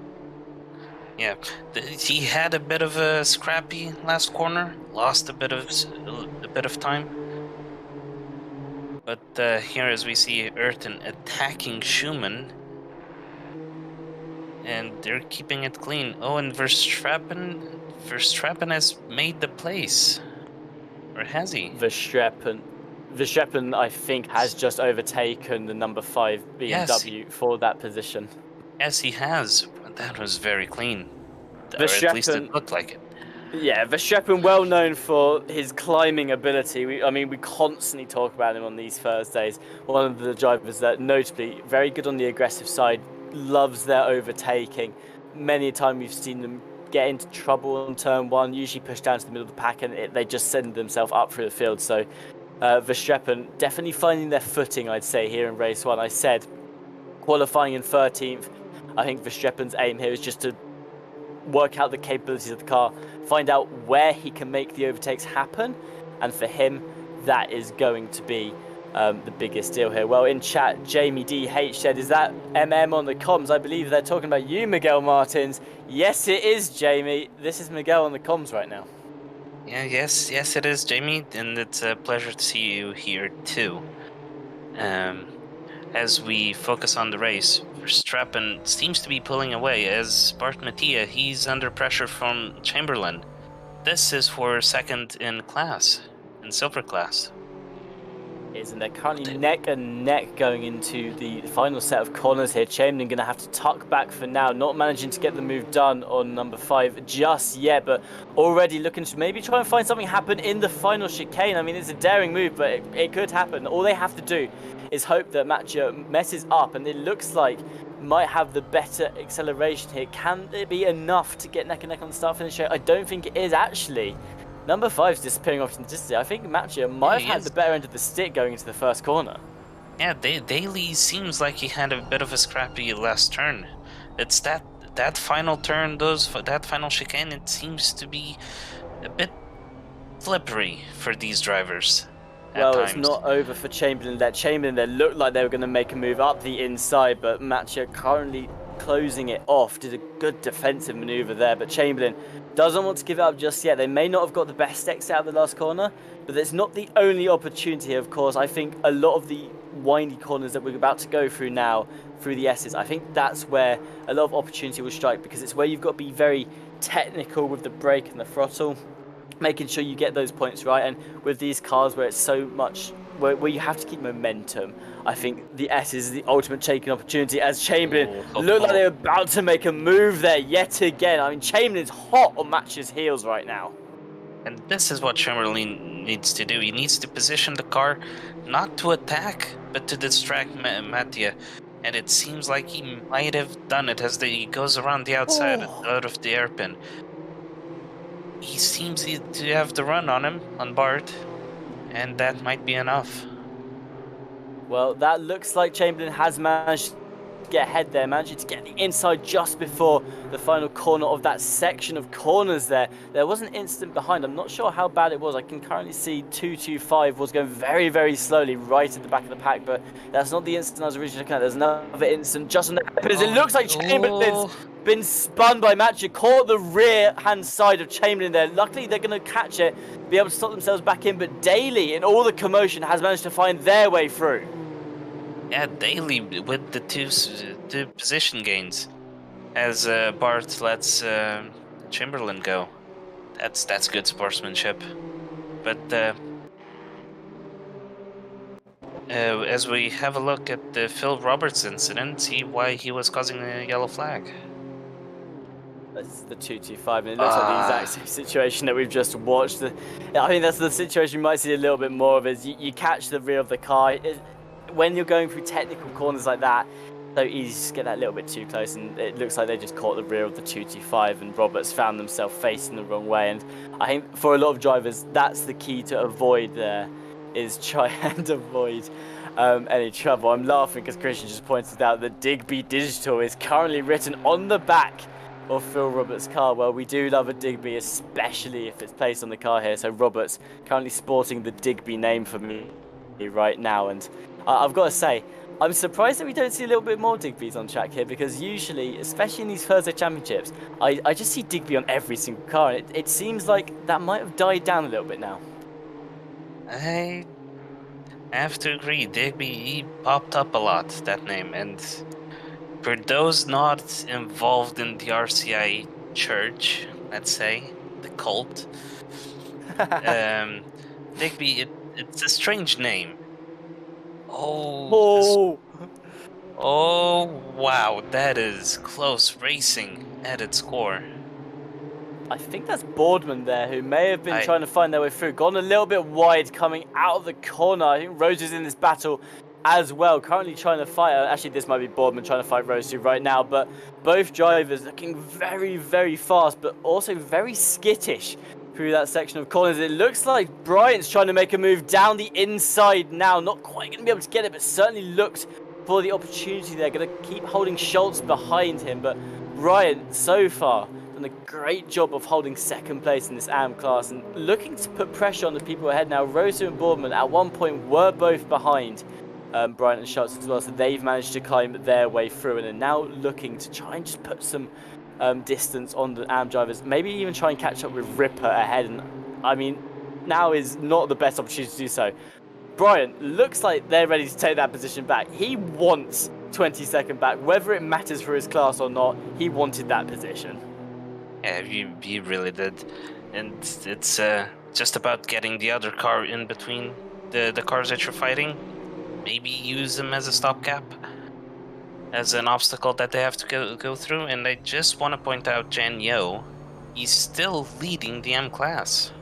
Yeah, he had a bit of a scrappy last corner, lost a bit of time. But here, as we see Ayrton attacking Schumann, and they're keeping it clean. Oh, and Verstappen has made the place, or has he? Verstappen, I think, has just overtaken the number 5 BMW for that position. Yes, he has. That was very clean, or at least it looked like it. Yeah, Verstappen, well known for his climbing ability. We constantly talk about him on these Thursdays. One of the drivers that notably very good on the aggressive side, loves their overtaking. Many a time we've seen them get into trouble on turn 1, usually push down to the middle of the pack, and they just send themselves up through the field. So Verstappen definitely finding their footing, I'd say, here in race 1. I said qualifying in 13th. I think Verstappen's aim here is just to work out the capabilities of the car, find out where he can make the overtakes happen, and for him that is going to be the biggest deal here. Well, in chat, Jamie DH said, is that MM on the comms? I believe they're talking about you, Miguel Martins. Yes, it is, Jamie. This is Miguel on the comms right now. Yeah, yes, it is, Jamie, and it's a pleasure to see you here too. As we focus on the race, Verstappen seems to be pulling away. As Bart Mattia, he's under pressure from Chamberlain. This is for second in class, in silver class. And they're currently neck and neck going into the final set of corners here. Chamberlain going to have to tuck back for now, not managing to get the move done on number 5 just yet, but already looking to maybe try and find something happen in the final chicane. I mean, it's a daring move, but it could happen. All they have to do is hope that Mattia messes up, and it looks like might have the better acceleration here. Can it be enough to get neck and neck on the start finish here? I don't think it is, actually. Number 5's disappearing off into the distance. I think Mattia might have had the better end of the stick going into the first corner. Yeah, Daly seems like he had a bit of a scrappy last turn. It's that final turn, that final chicane, it seems to be a bit slippery for these drivers. Well, it's not over for Chamberlain. Chamberlain looked like they were going to make a move up the inside, but Mattia currently closing it off. Did a good defensive maneuver there, but Chamberlain doesn't want to give it up just yet. They may not have got the best exit out of the last corner, but it's not the only opportunity, of course. I think a lot of the windy corners that we're about to go through now, through the S's, I think that's where a lot of opportunity will strike, because it's where you've got to be very technical with the brake and the throttle, making sure you get those points right. And with these cars where it's so much, where you have to keep momentum, I think the S is the ultimate taking opportunity, as Chamberlain looked like they were about to make a move there yet again. I mean, Chamberlain's hot on Match's heels right now. And this is what Chamberlain needs to do. He needs to position the car not to attack, but to distract Mattia. And it seems like he might have done it as he goes around the outside, out of the hairpin. He seems to have the run on him, on Bart, and that might be enough. Well, that looks like Chamberlain has managed to get ahead there, managing to get the inside just before the final corner of that section of corners there. There was an incident behind. I'm not sure how bad it was. I can currently see 225 was going very, very slowly right at the back of the pack, but that's not the incident I was originally looking at. There's another incident just on the happens. It looks like Chamberlain's been spun by Matcha, caught the rear hand side of Chamberlain there. Luckily, they're going to catch it, be able to stop themselves back in, but Daly, in all the commotion, has managed to find their way through. Yeah, Daly with the two position gains as Bart lets Chamberlain go. That's good sportsmanship. But as we have a look at the Phil Roberts incident, see why he was causing a yellow flag. That's the 225, and it looks like the exact same situation that we've just watched. I think that's the situation you might see a little bit more of, is you catch the rear of the car. When you're going through technical corners like that, so easy to get that little bit too close, and it looks like they just caught the rear of the 225, and Roberts found themselves facing the wrong way. And I think for a lot of drivers, that's the key to avoid there, is try and avoid any trouble. I'm laughing because Christian just pointed out that Digby Digital is currently written on the back of Phil Roberts' car. Well, we do love a Digby, especially if it's placed on the car here. So Roberts currently sporting the Digby name for me right now, and I've got to say, I'm surprised that we don't see a little bit more Digbys on track here, because usually, especially in these Thursday Championships, I just see Digby on every single car, and it seems like that might have died down a little bit now. I have to agree, Digby, he popped up a lot, that name, and for those not involved in the RCI church, let's say, the cult, Digby, it's a strange name. Oh, wow, that is close racing at its core. I think that's Boardman there, who may have been trying to find their way through. Gone a little bit wide coming out of the corner. I think Rose is in this battle as well, currently trying to fight. Actually, this might be Boardman trying to fight Rose right now, but both drivers looking very, very fast, but also very skittish through that section of corners. It looks like Bryant's trying to make a move down the inside now. Not quite going to be able to get it, but certainly looked for the opportunity there. Going to keep holding Schultz behind him, but Bryant so far done a great job of holding second place in this AM class and looking to put pressure on the people ahead now. Rosu and Boardman at one point were both behind Bryant and Schultz as well, so they've managed to climb their way through and are now looking to try and just put some distance on the AM drivers, maybe even try and catch up with Ripper ahead. And I mean, now is not the best opportunity to do so. Bryant looks like they're ready to take that position back. He wants 22nd back, whether it matters for his class or not. He wanted that position. Yeah, he really did, and it's just about getting the other car in between the cars that you're fighting. Maybe use them as a stopgap, as an obstacle that they have to go through. And I just want to point out Jan Yo, he's still leading the M class.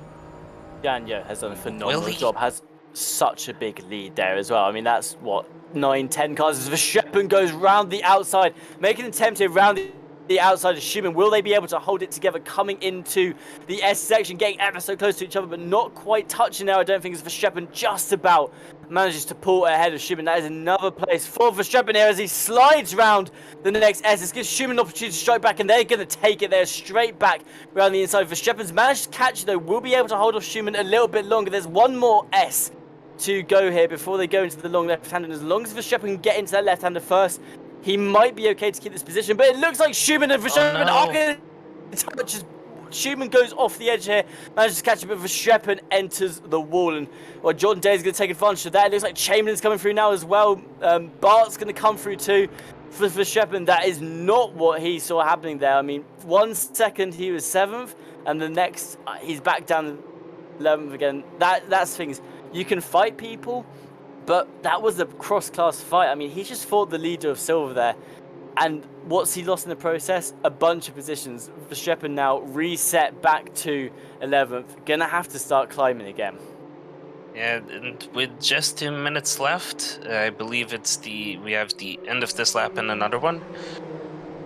Jan Yo has done a phenomenal job, has such a big lead there as well. I mean, that's what, 9-10 cars as Verstappen goes round the outside, making an attempt here round the outside of Schumann. Will they be able to hold it together coming into the S section, getting ever so close to each other, but not quite touching there, I don't think, as Verstappen just about manages to pull ahead of Schumann. That is another place for Verstappen here as he slides round the next S. This gives Schumann an opportunity to strike back, and they're going to take it there straight back around the inside. Verstappen's managed to catch it, though. Will be able to hold off Schumann a little bit longer. There's one more S to go here before they go into the long left-hander. And as long as Verstappen can get into that left-hander first, he might be okay to keep this position, but it looks like Schumann and Verstappen are going to touch as Schumann goes off the edge here, manages to catch it, but Verstappen enters the wall, and well, Jordan Day is going to take advantage of that. It looks like Chamberlain's coming through now as well. Bart's going to come through too for Verstappen. That is not what he saw happening there. I mean, 1 second he was 7th, and the next he's back down 11th again. That's things. You can fight people, but that was a cross-class fight. I mean, he just fought the leader of Silver there. And what's he lost in the process? A bunch of positions. Verstappen now reset back to 11th. Gonna have to start climbing again. Yeah, and with just 2 minutes left, I believe we have the end of this lap and another one.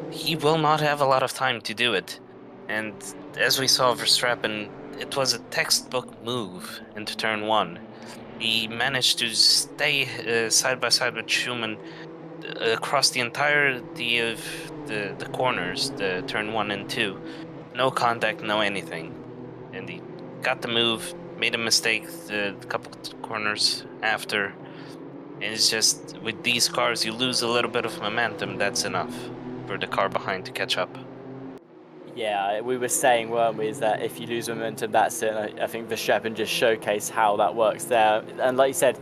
He will not have a lot of time to do it. And as we saw Verstappen, it was a textbook move into turn 1. He managed to stay side by side with Schumann across the entirety of the corners, the turn 1 and 2. No contact, no anything. And he got the move, made a mistake a couple corners after. And it's just, with these cars, you lose a little bit of momentum. That's enough for the car behind to catch up. Yeah, we were saying, weren't we, is that if you lose momentum, that's it. I think Verstappen just showcased how that works there. And like you said,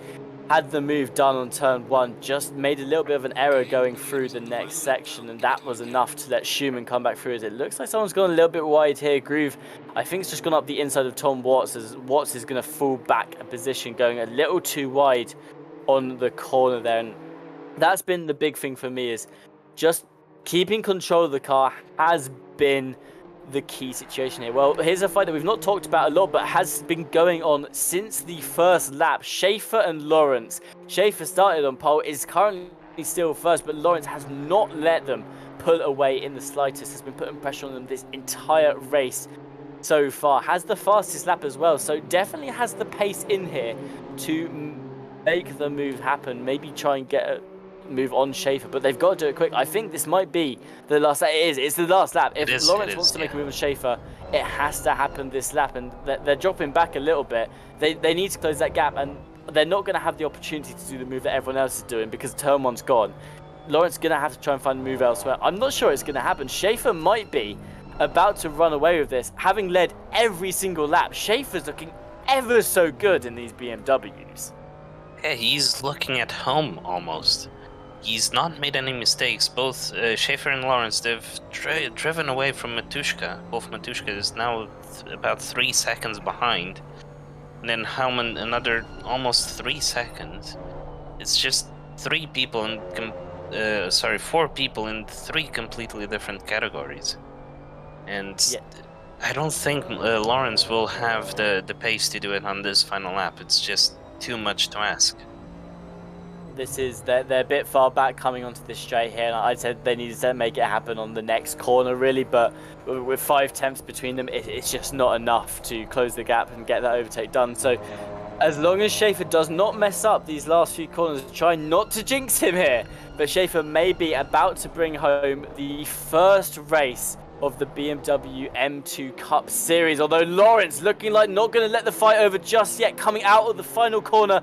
had the move done on turn 1, just made a little bit of an error going through the next section, and that was enough to let Schumann come back through. As it looks like someone's gone a little bit wide here. Groove, I think it's just gone up the inside of Tom Watts, as Watts is going to fall back a position, going a little too wide on the corner there. And that's been the big thing for me, is just keeping control of the car has been the key situation here. Well, here's a fight that we've not talked about a lot, but has been going on since the first lap. Schaefer and Lawrence. Schaefer started on pole, is currently still first, but Lawrence has not let them pull away in the slightest, has been putting pressure on them this entire race so far. Has the fastest lap as well, so definitely has the pace in here to make the move happen, maybe try and get a move on Schaefer, but they've got to do it quick. I think this might be the last lap. It's the last lap. If Lawrence wants to make a move on Schaefer, it has to happen this lap, and they're dropping back a little bit. They need to close that gap, and they're not going to have the opportunity to do the move that everyone else is doing because turn one's gone. Lawrence is going to have to try and find a move elsewhere. I'm not sure it's going to happen. Schaefer might be about to run away with this, having led every single lap. Schaefer's looking ever so good in these BMWs. Yeah, he's looking at home almost. He's not made any mistakes. Both Schaefer and Lawrence, they've driven away from Matuszka. Wolf Matuszka is now about 3 seconds behind. And then Hauman another almost 3 seconds. It's just 4 people in 3 completely different categories. And yeah. I don't think Lawrence will have the pace to do it on this final lap. It's just too much to ask. They're a bit far back coming onto this straight here, and I said they needed to make it happen on the next corner really, but with 5 tenths between them, it's just not enough to close the gap and get that overtake done. So as long as Schaefer does not mess up these last few corners, try not to jinx him here, but Schaefer may be about to bring home the first race of the BMW M2 Cup Series, although Lawrence looking like not going to let the fight over just yet, coming out of the final corner.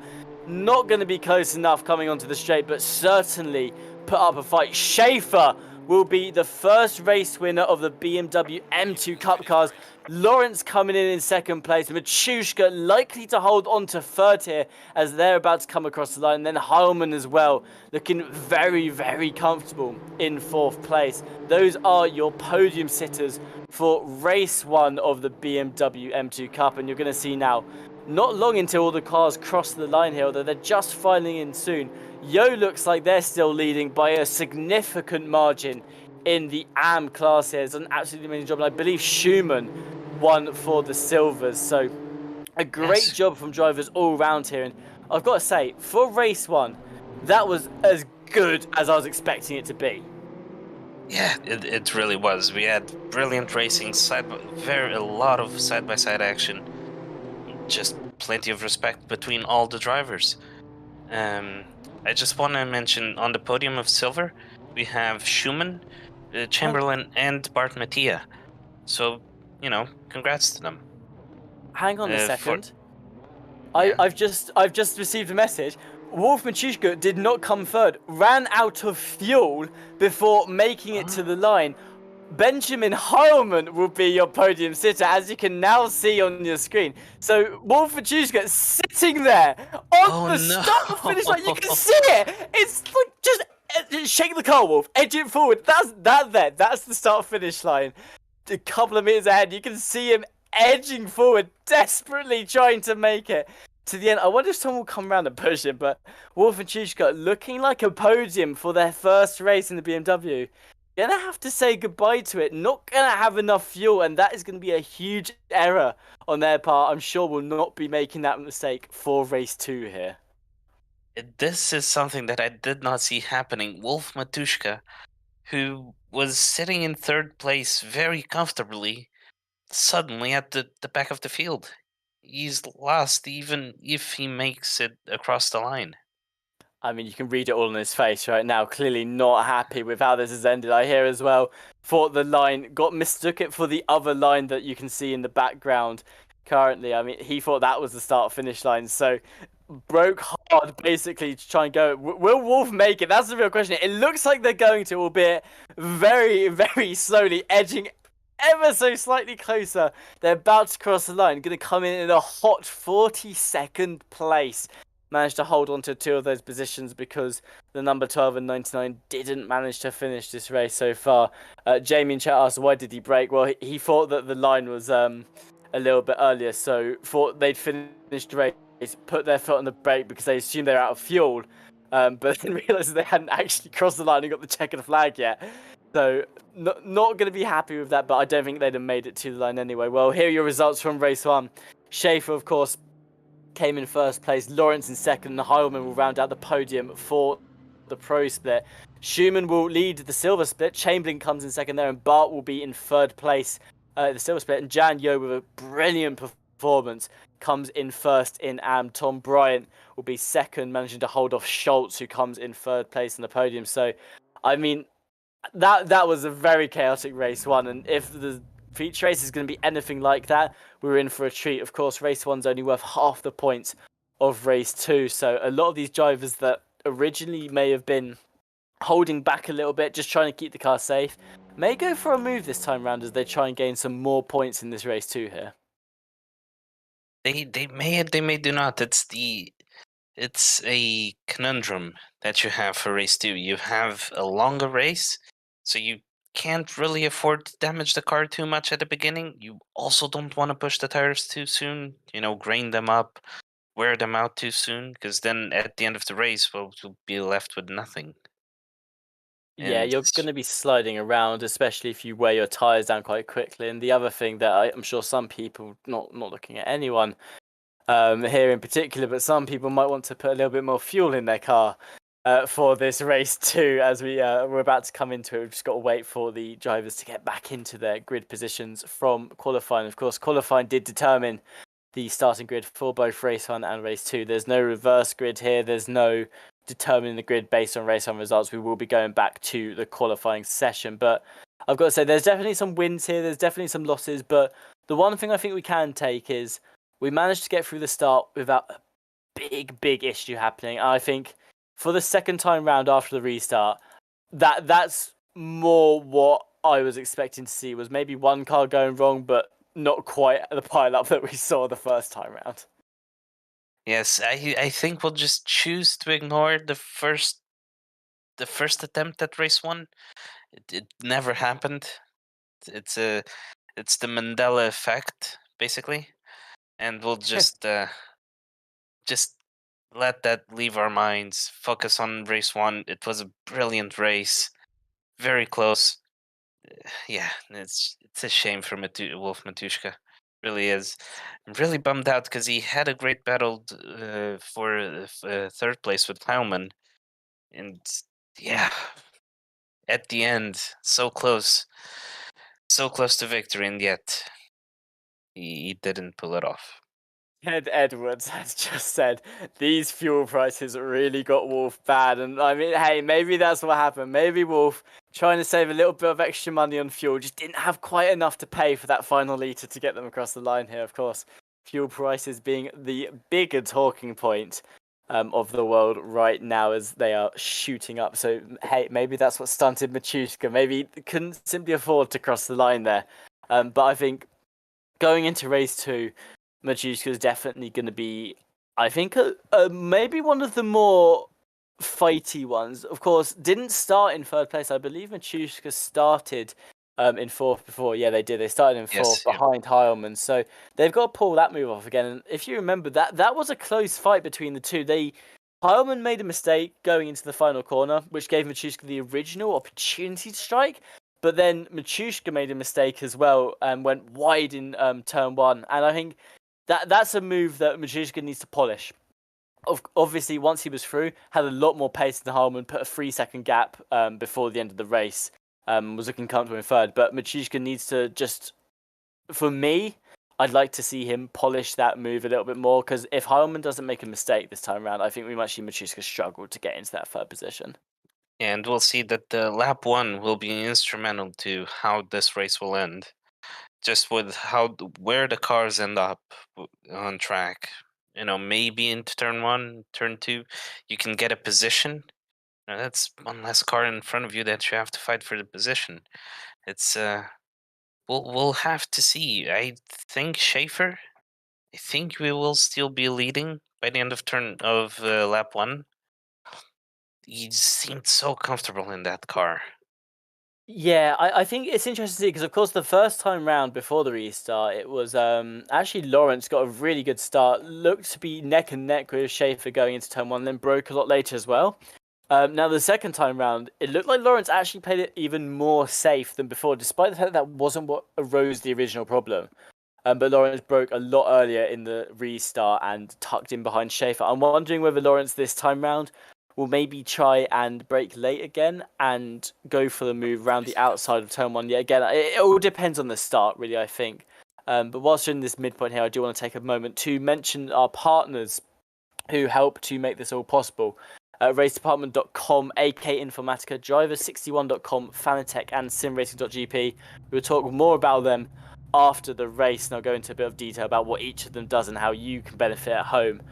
Not going to be close enough coming onto the straight, but certainly put up a fight. Schaefer will be the first race winner of the BMW M2 Cup cars. Lawrence coming in second place. Matuszka likely to hold on to third here as they're about to come across the line. And then Heilmann as well, looking very, very comfortable in 4th place. Those are your podium sitters for race 1 of the BMW M2 Cup. And you're going to see now, not long until all the cars cross the line here, although they're just filing in soon. Yo looks like they're still leading by a significant margin in the AM class here. It's an absolutely amazing job, and I believe Schumann won for the silvers. So a great job from drivers all around here. And I've got to say, for race 1, that was as good as I was expecting it to be. Yeah, it really was. We had brilliant racing, a lot of side-by-side action. Just plenty of respect between all the drivers. I just want to mention on the podium of silver, we have Schumann, Chamberlain, and Bart Mattia. So, congrats to them. Hang on a second. I've just received a message. Wolf Matuszka did not come third, ran out of fuel before making it to the line. Benjamin Heilmann will be your podium sitter, as you can now see on your screen. So Wolf Matuszka sitting there on the start finish line. You can see it. It's like just shake the car, Wolf. Edge it forward. That's the start finish line. A couple of meters ahead, you can see him edging forward, desperately trying to make it to the end. I wonder if someone will come around and push him, but Wolf Matuszka looking like a podium for their first race in the BMW. Gonna have to say goodbye to it. Not gonna have enough fuel, and that is gonna be a huge error on their part. I'm sure we'll not be making that mistake for race 2 here. This is something that I did not see happening. Wolf Matuszka, who was sitting in 3rd place very comfortably, suddenly at the back of the field. He's lost even if he makes it across the line. I mean, you can read it all on his face right now. Clearly not happy with how this has ended. I hear as well, thought the line, mistook it for the other line that you can see in the background currently. I mean, he thought that was the start-finish line. So broke hard, basically, to try and go. Will Wolf make it? That's the real question. It looks like they're going to, albeit very, very slowly, edging ever so slightly closer. They're about to cross the line. Going to come in a hot 42nd place. Managed to hold on to 2 of those positions because the number 12 and 99 didn't manage to finish this race so far. Jamie in chat asked, why did he brake? Well, he thought that the line was a little bit earlier, so thought they'd finished the race, put their foot on the brake because they assumed they're out of fuel, but then realised they hadn't actually crossed the line and got the checkered flag yet. So not going to be happy with that, but I don't think they'd have made it to the line anyway. Well, here are your results from race 1. Schaefer, of course, came in 1st place, Lawrence in 2nd, and Heilmann will round out the podium for the pro split. Schumann will lead the silver split. Chamberlain comes in second there, and Bart will be in third place the silver split. And Jan Yo with a brilliant performance comes in first in AM. Tom Bryant will be second, managing to hold off Schultz, who comes in third place on the podium. So, I mean, that was a very chaotic race one, and if the feature race is going to be anything like that, we're in for a treat. Of course, race one's only worth half the points of race two, so a lot of these drivers that originally may have been holding back a little bit, just trying to keep the car safe, may go for a move this time round as they try and gain some more points in this race too here. They may do not. It's a conundrum that you have for race two. You have a longer race, so you can't really afford to damage the car too much at the beginning. You also don't want to push the tires too soon, grain them up, wear them out too soon, because then at the end of the race, well, you'll be left with nothing. Yeah, And you're going to be sliding around, especially if you wear your tires down quite quickly. And the other thing that I'm sure some people, not looking at anyone here in particular, but some people might want to put a little bit more fuel in their car for this race too. As we're about to come into it, we've just got to wait for the drivers to get back into their grid positions from qualifying. Of course, qualifying did determine the starting grid for both race one and race two. There's no reverse grid here. There's no determining the grid based on race one results. We will be going back to the qualifying session, but I've got to say there's definitely some wins here. There's definitely some losses, but the one thing I think we can take is we managed to get through the start without a big issue happening. And I think for the second time round after the restart, that's more what I was expecting to see, was maybe one car going wrong, but not quite the pile-up that we saw the first time round. yes, I think we'll just choose to ignore the first attempt at race one. It never happened. It's the Mandela effect, basically, and we'll just let that leave our minds. Focus on race one. It was a brilliant race, very close. Yeah, it's a shame for Wolf Matushka. Really is. I'm really bummed out because he had a great battle for third place with Heilman, and yeah, at the end, so close to victory, and yet he didn't pull it off. Ed Edwards has just said these fuel prices really got Wolf bad, and I mean, hey, maybe that's what happened. Maybe Wolf, trying to save a little bit of extra money on fuel, just didn't have quite enough to pay for that final litre to get them across the line here. Of course, fuel prices being the bigger talking point of the world right now as they are shooting up. So hey, maybe that's what stunted Machushka. Maybe he couldn't simply afford to cross the line there. But I think going into race two, Machushka is definitely going to be, I think, maybe one of the more fighty ones. Of course, didn't start in third place. I believe Machushka started in fourth before. Yeah, they did. They started in fourth Yes, yeah. behind Heilman. So they've got to pull that move off again. And if you remember, that was a close fight between the two. Heilman made a mistake going into the final corner, which gave Machushka the original opportunity to strike. But then Machushka made a mistake as well and went wide in turn one. And I think that's a move that Machushka needs to polish. Obviously, once he was through, had a lot more pace than Heilman, put a 3-second gap before the end of the race, was looking comfortable in third. But Machushka needs to just, for me, I'd like to see him polish that move a little bit more, because if Heilman doesn't make a mistake this time around, I think we might see Machushka struggle to get into that third position. And we'll see that the lap one will be instrumental to how this race will end. Just with where the cars end up on track. Maybe into turn one, turn two, you can get a position. That's one less car in front of you that you have to fight for the position. It's we'll have to see. I think Schaefer. I think we will still be leading by the end of lap one. He seemed so comfortable in that car. Yeah, I think it's interesting to see because, of course, the first time round before the restart, it was actually Lawrence got a really good start. Looked to be neck and neck with Schaefer going into turn one, then broke a lot later as well. Now, the second time round, it looked like Lawrence actually played it even more safe than before, despite the fact that wasn't what arose the original problem. But Lawrence broke a lot earlier in the restart and tucked in behind Schaefer. I'm wondering whether Lawrence this time round will maybe try and brake late again and go for the move around the outside of turn one. Yeah, again, it all depends on the start, really, I think. But whilst we're in this midpoint here, I do want to take a moment to mention our partners who help to make this all possible. RaceDepartment.com, AK Informatica, Driver61.com, Fanatec, and SimRacing.gp. We will talk more about them after the race, and I'll go into a bit of detail about what each of them does and how you can benefit at home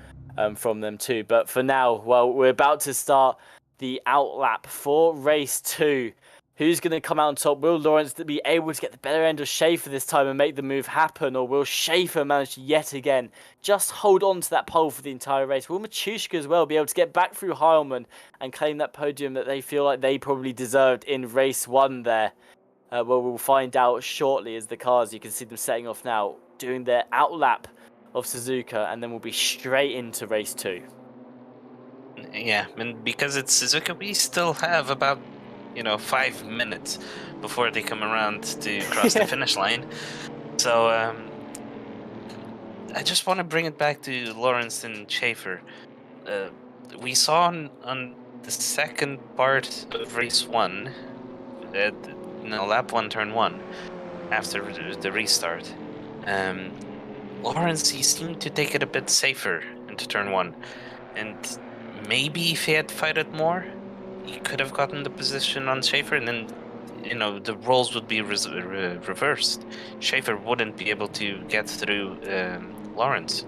from them too. But for now, well, we're about to start the outlap for race 2. Who's going to come out on top? Will Lawrence be able to get the better end of Schaefer this time and make the move happen? Or will Schaefer manage to yet again just hold on to that pole for the entire race? Will Machushka as well be able to get back through Heilmann and claim that podium that they feel like they probably deserved in race 1 there? Well, we'll find out shortly as the cars, you can see them setting off now, doing their outlap of Suzuka, and then we'll be straight into race 2. Yeah, and because it's Suzuka, we still have about 5 minutes before they come around to cross the finish line. So I just want to bring it back to Lawrence and Schaefer. We saw on the second part of race 1, lap 1, turn 1, after the restart, Lawrence, he seemed to take it a bit safer into turn 1, and maybe if he had fighted more, he could have gotten the position on Schaefer, and then the roles would be reversed. Schaefer wouldn't be able to get through Lawrence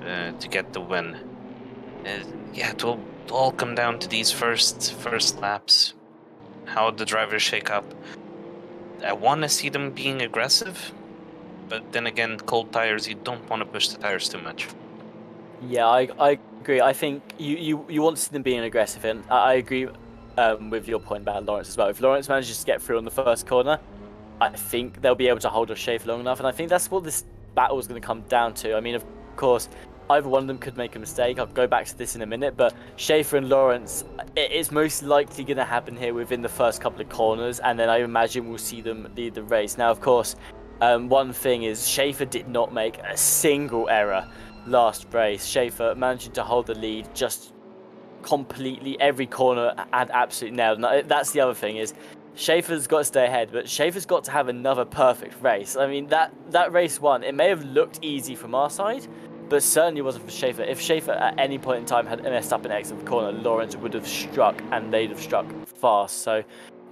to get the win. Yeah, it will all come down to these first laps, how the drivers shake up. I want to see them being aggressive, but then again, cold tires, you don't want to push the tires too much. Yeah, I agree. I think you want to see them being aggressive, and I agree with your point about Lawrence as well. If Lawrence manages to get through on the first corner, I think they'll be able to hold off Schaefer long enough, and I think that's what this battle is going to come down to. I mean, of course, either one of them could make a mistake. I'll go back to this in a minute, but Schaefer and Lawrence, it's most likely going to happen here within the first couple of corners, and then I imagine we'll see them lead the race. Now, of course, one thing is Schaefer did not make a single error last race. Schaefer managing to hold the lead just completely every corner and absolutely nailed. And that's the other thing is Schaefer's got to stay ahead, but Schaefer's got to have another perfect race. I mean, that race 1, it may have looked easy from our side, but certainly wasn't for Schaefer. If Schaefer at any point in time had messed up an exit of the corner, Lawrence would have struck, and they'd have struck fast. So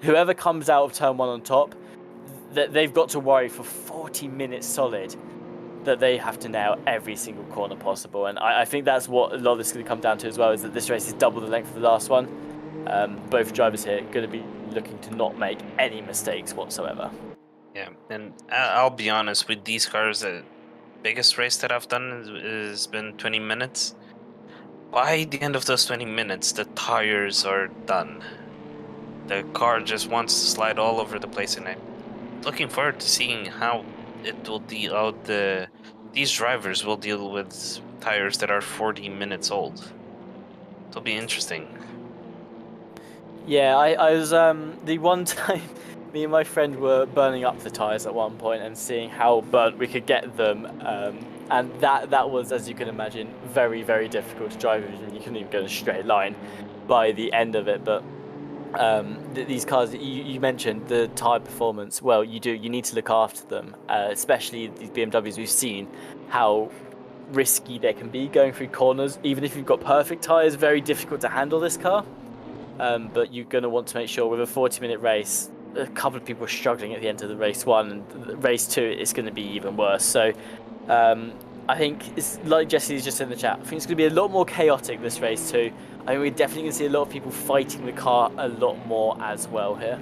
whoever comes out of turn 1 on top, they've got to worry for 40 minutes solid that they have to nail every single corner possible. And I think that's what a lot of this is going to come down to as well, is that this race is double the length of the last one. Both drivers here are going to be looking to not make any mistakes whatsoever. Yeah, and I'll be honest, with these cars, the biggest race that I've done has been 20 minutes. By the end of those 20 minutes, the tires are done. The car just wants to slide all over the place, and I'm looking forward to seeing how it will deal out these drivers will deal with tires that are 40 minutes old. It'll be interesting. Yeah, I was the one time me and my friend were burning up the tires at one point and seeing how burnt we could get them, and that was, as you can imagine, very, very difficult to drive. You couldn't even go in a straight line by the end of it. But these cars, you mentioned the tire performance. Well, you need to look after them, especially these BMWs. We've seen how risky they can be going through corners. Even if you've got perfect tires, very difficult to handle this car. But you're going to want to make sure with a 40-minute race, a couple of people are struggling at the end of the race 1, and race 2 it's going to be even worse. So I think it's like Jesse's just in the chat. I think it's going to be a lot more chaotic this race 2. I mean, we're definitely going to see a lot of people fighting the car a lot more as well here.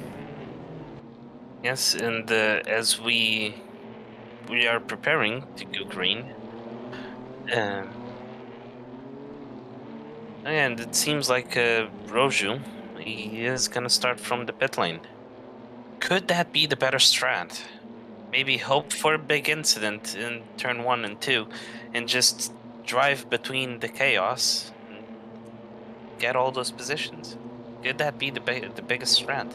Yes, and as we are preparing to go green, and it seems like Roju, he is gonna start from the pit lane. Could that be the better strat? Maybe hope for a big incident in turn 1 and 2, and just drive between the chaos and get all those positions. Could that be the biggest strat?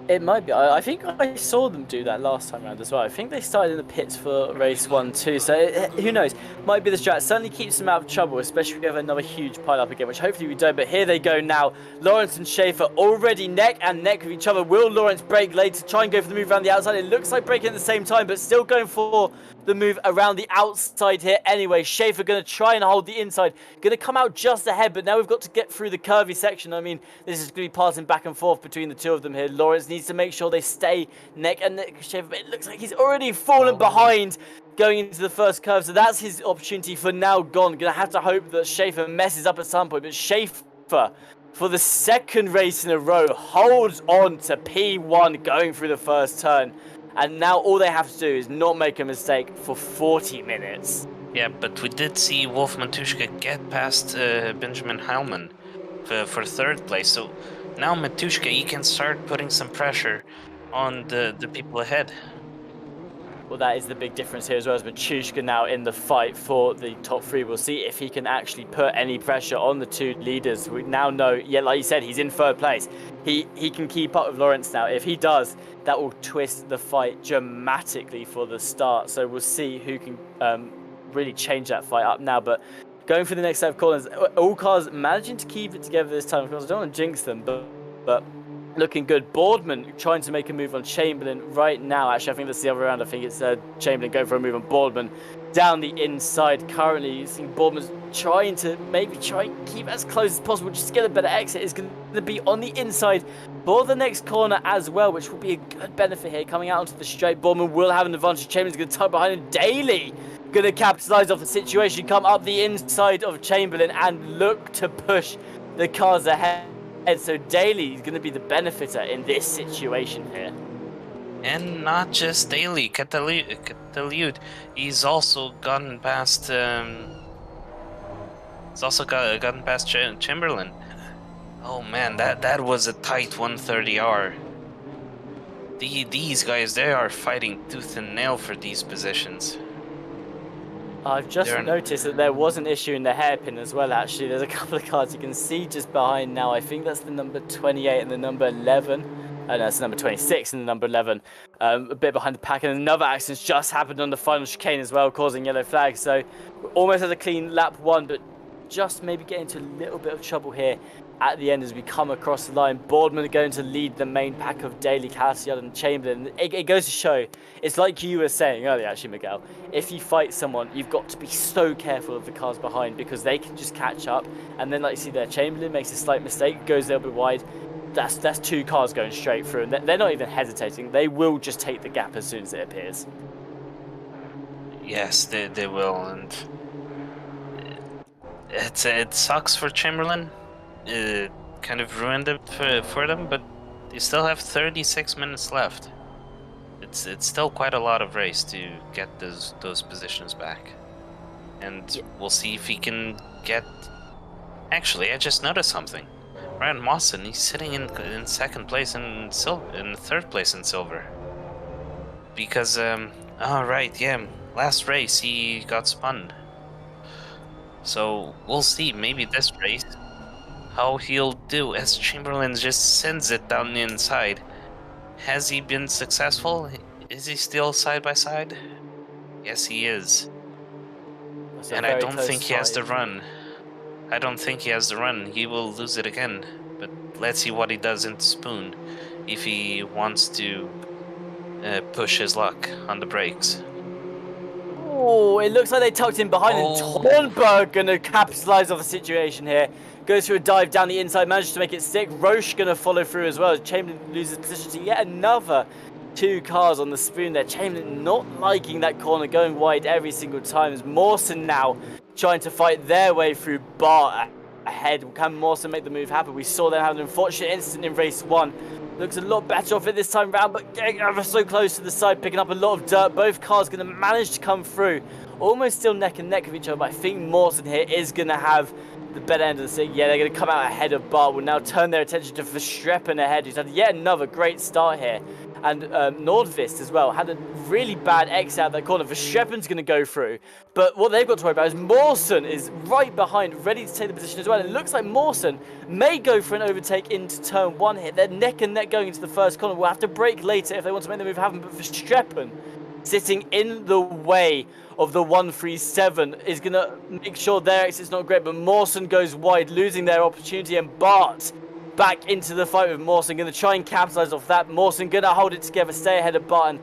It might be. I think I saw them do that last time around as well. I think they started in the pits for race 1 too. So who knows? Might be the strat. Certainly keeps them out of trouble, especially if we have another huge pile up again, which hopefully we don't. But here they go now. Lawrence and Schaefer already neck and neck with each other. Will Lawrence break late to try and go for the move around the outside? It looks like breaking at the same time, but still going for the move around the outside here anyway. Schaefer going to try and hold the inside. Going to come out just ahead, but now we've got to get through the curvy section. I mean, this is going to be passing back and forth between the two of them here. Lawrence needs to make sure they stay neck and neck with Schaefer, but it looks like he's already fallen behind going into the first curve, so that's his opportunity for now gone. Going to have to hope that Schaefer messes up at some point, but Schaefer, for the second race in a row, holds on to P1 going through the first turn. And now all they have to do is not make a mistake for 40 minutes. Yeah, but we did see Wolf Matuszka get past Benjamin Heilman for third place. So now Matuszka, he can start putting some pressure on the people ahead. Well, that is the big difference here as well, as Matuszka now in the fight for the top 3. We'll see if he can actually put any pressure on the 2 leaders. We now know, yeah, like you said, he's in third place. He can keep up with Lawrence now. If he does, that will twist the fight dramatically for the start. So we'll see who can really change that fight up now. But going for the next set of corners, all cars managing to keep it together this time. Of course, I don't want to jinx them, but looking good. Boardman trying to make a move on Chamberlain right now. Actually, I think that's the other way around. I think it's Chamberlain going for a move on Boardman down the inside. Currently, you see Boardman's trying to maybe try and keep as close as possible just to get a better exit. Is going to be on the inside for the next corner as well, which will be a good benefit here. Coming out onto the straight, Boardman will have an advantage. Chamberlain's going to tug behind him. Daly going to capitalise off the situation, come up the inside of Chamberlain and look to push the cars ahead. So Daly is going to be the benefiter in this situation here. And not just Daly, Catalute. He's also gotten past. Gotten past Chamberlain. Oh man, that was a tight 130R. These guys, they are fighting tooth and nail for these positions. I've just noticed that there was an issue in the hairpin as well, actually. There's a couple of cars you can see just behind now. I think that's the number 28 and the number 11. No, it's number 26 and the number 11. A bit behind the pack. And another accident's just happened on the final chicane as well, causing yellow flags. So we almost had a clean lap 1, but just maybe get into a little bit of trouble here at the end as we come across the line. Boardman are going to lead the main pack of Daly, Cassiad and Chamberlain. It goes to show, it's like you were saying earlier actually, Miguel, if you fight someone, you've got to be so careful of the cars behind because they can just catch up. And then like you see there, Chamberlain makes a slight mistake, goes a little bit wide. That's 2 cars going straight through, and they're not even hesitating. They will just take the gap as soon as it appears. Yes, they will, and it sucks for Chamberlain. It kind of ruined it for them, but they still have 36 minutes left. It's still quite a lot of race to get those positions back, and we'll see if he can get. Actually, I just noticed something. Ryan Mawson, he's sitting in second place in third place in silver. Because last race he got spun. So we'll see, maybe this race, how he'll do as Chamberlain just sends it down the inside. Has he been successful? Is he still side by side? Yes, he is. And I don't think he has the run. I don't think he has the run. He will lose it again. But let's see what he does into Spoon if he wants to push his luck on the brakes. Oh, it looks like they tucked in behind, and Tornberg going to capitalise off the situation here. Goes through a dive down the inside, manages to make it stick. Roche going to follow through as well. Chamberlain loses position to yet another 2 cars on the Spoon there. Chamberlain not liking that corner, going wide every single time. As Mawson now trying to fight their way through Bart ahead. Can Mawson make the move happen? We saw them have an unfortunate incident in race 1. Looks a lot better off it this time round, but getting ever so close to the side, picking up a lot of dirt. Both cars going to manage to come through. Almost still neck and neck with each other, but I think Mawson here is going to have the better end of the stick. Yeah, they're going to come out ahead of Bart. Will now turn their attention to Verstappen ahead, who's had yet another great start here and Nordvist as well had a really bad exit out of that corner. Verstappen's going to go through, but what they've got to worry about is Mawson is right behind, ready to take the position as well. And it looks like Mawson may go for an overtake into turn 1 here. They're neck and neck going into the first corner. We'll have to brake later if they want to make the move happen, but Verstappen sitting in the way of the 137 is going to make sure their exit's not great, but Mawson goes wide, losing their opportunity, and Bart back into the fight with Mawson, going to try and capitalize off that. Mawson going to hold it together, stay ahead of Bart. And,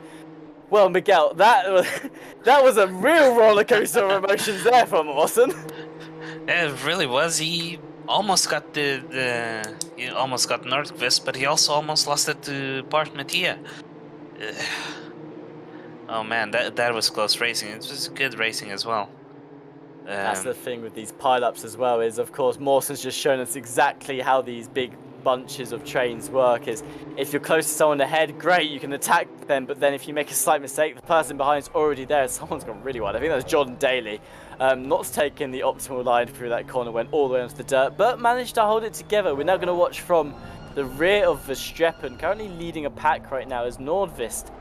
well, Miguel, that was a real roller coaster of emotions there for Mawson. Yeah, it really was. He almost got he almost got Nordqvist, but he also almost lost it to Bart Mattia. Oh man, that was close racing. It was good racing as well. That's the thing with these pile-ups as well, is of course Mawson's just shown us exactly how these big bunches of trains work. Is if you're close to someone ahead, great, you can attack them, but then if you make a slight mistake, the person behind's already there. Someone's gone really wide. I think that was Jordan Daly. Not taking the optimal line through that corner, went all the way onto the dirt, but managed to hold it together. We're now going to watch from the rear of Verstappen, currently leading a pack right now as Nordvist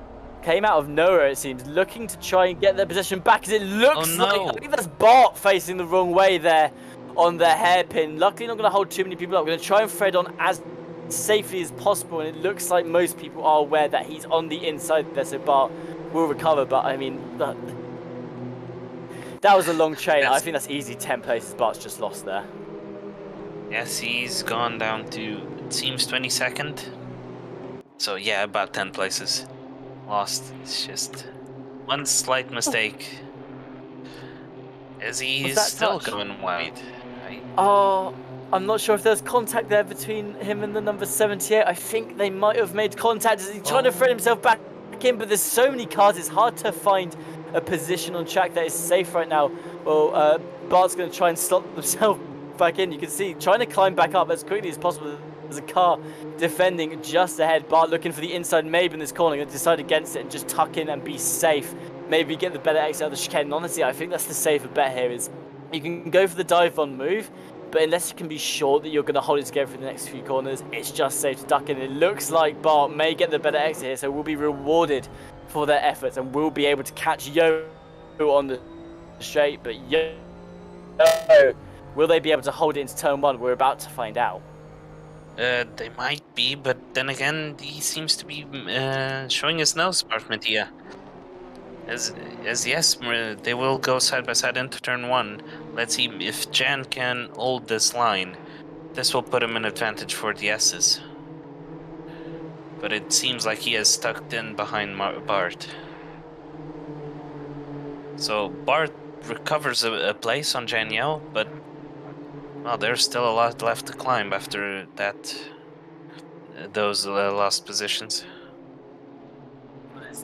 came out of nowhere, it seems, looking to try and get their position back, as it looks like, I think that's Bart facing the wrong way there on the hairpin. Luckily not going to hold too many people up. We're going to try and thread on as safely as possible, and it looks like most people are aware that he's on the inside there, so Bart will recover. But I mean, that was a long train. Yes. I think that's easy 10 places Bart's just lost there. Yes, he's gone down to, it seems, 22nd. So yeah, about 10 places lost. It's just one slight mistake. As he is still going wide. I'm not sure if there's contact there between him and the number 78. I think they might have made contact as he's trying to thread himself back in, but there's so many cars, it's hard to find a position on track that is safe right now. Well, Bart's going to try and slot himself back in. You can see, trying to climb back up as quickly as possible. There's a car defending just ahead. Bart looking for the inside, maybe in this corner, going to decide against it and just tuck in and be safe. Maybe get the better exit out of the chicane. Honestly, I think that's the safer bet here. Is you can go for the dive on move, but unless you can be sure that you're going to hold it together for the next few corners, it's just safe to duck in. It looks like Bart may get the better exit here, so we'll be rewarded for their efforts and we'll be able to catch Yo on the straight. But Yo, will they be able to hold it into turn 1? We're about to find out. They might be, but then again, he seems to be showing his nose, Bart Mattia. As yes, they will go side by side into turn 1. Let's see if Jan can hold this line. This will put him in advantage for the S's. But it seems like he has stuck in behind Bart. So Bart recovers a place on Janiel, but well, there's still a lot left to climb after that. Those lost positions.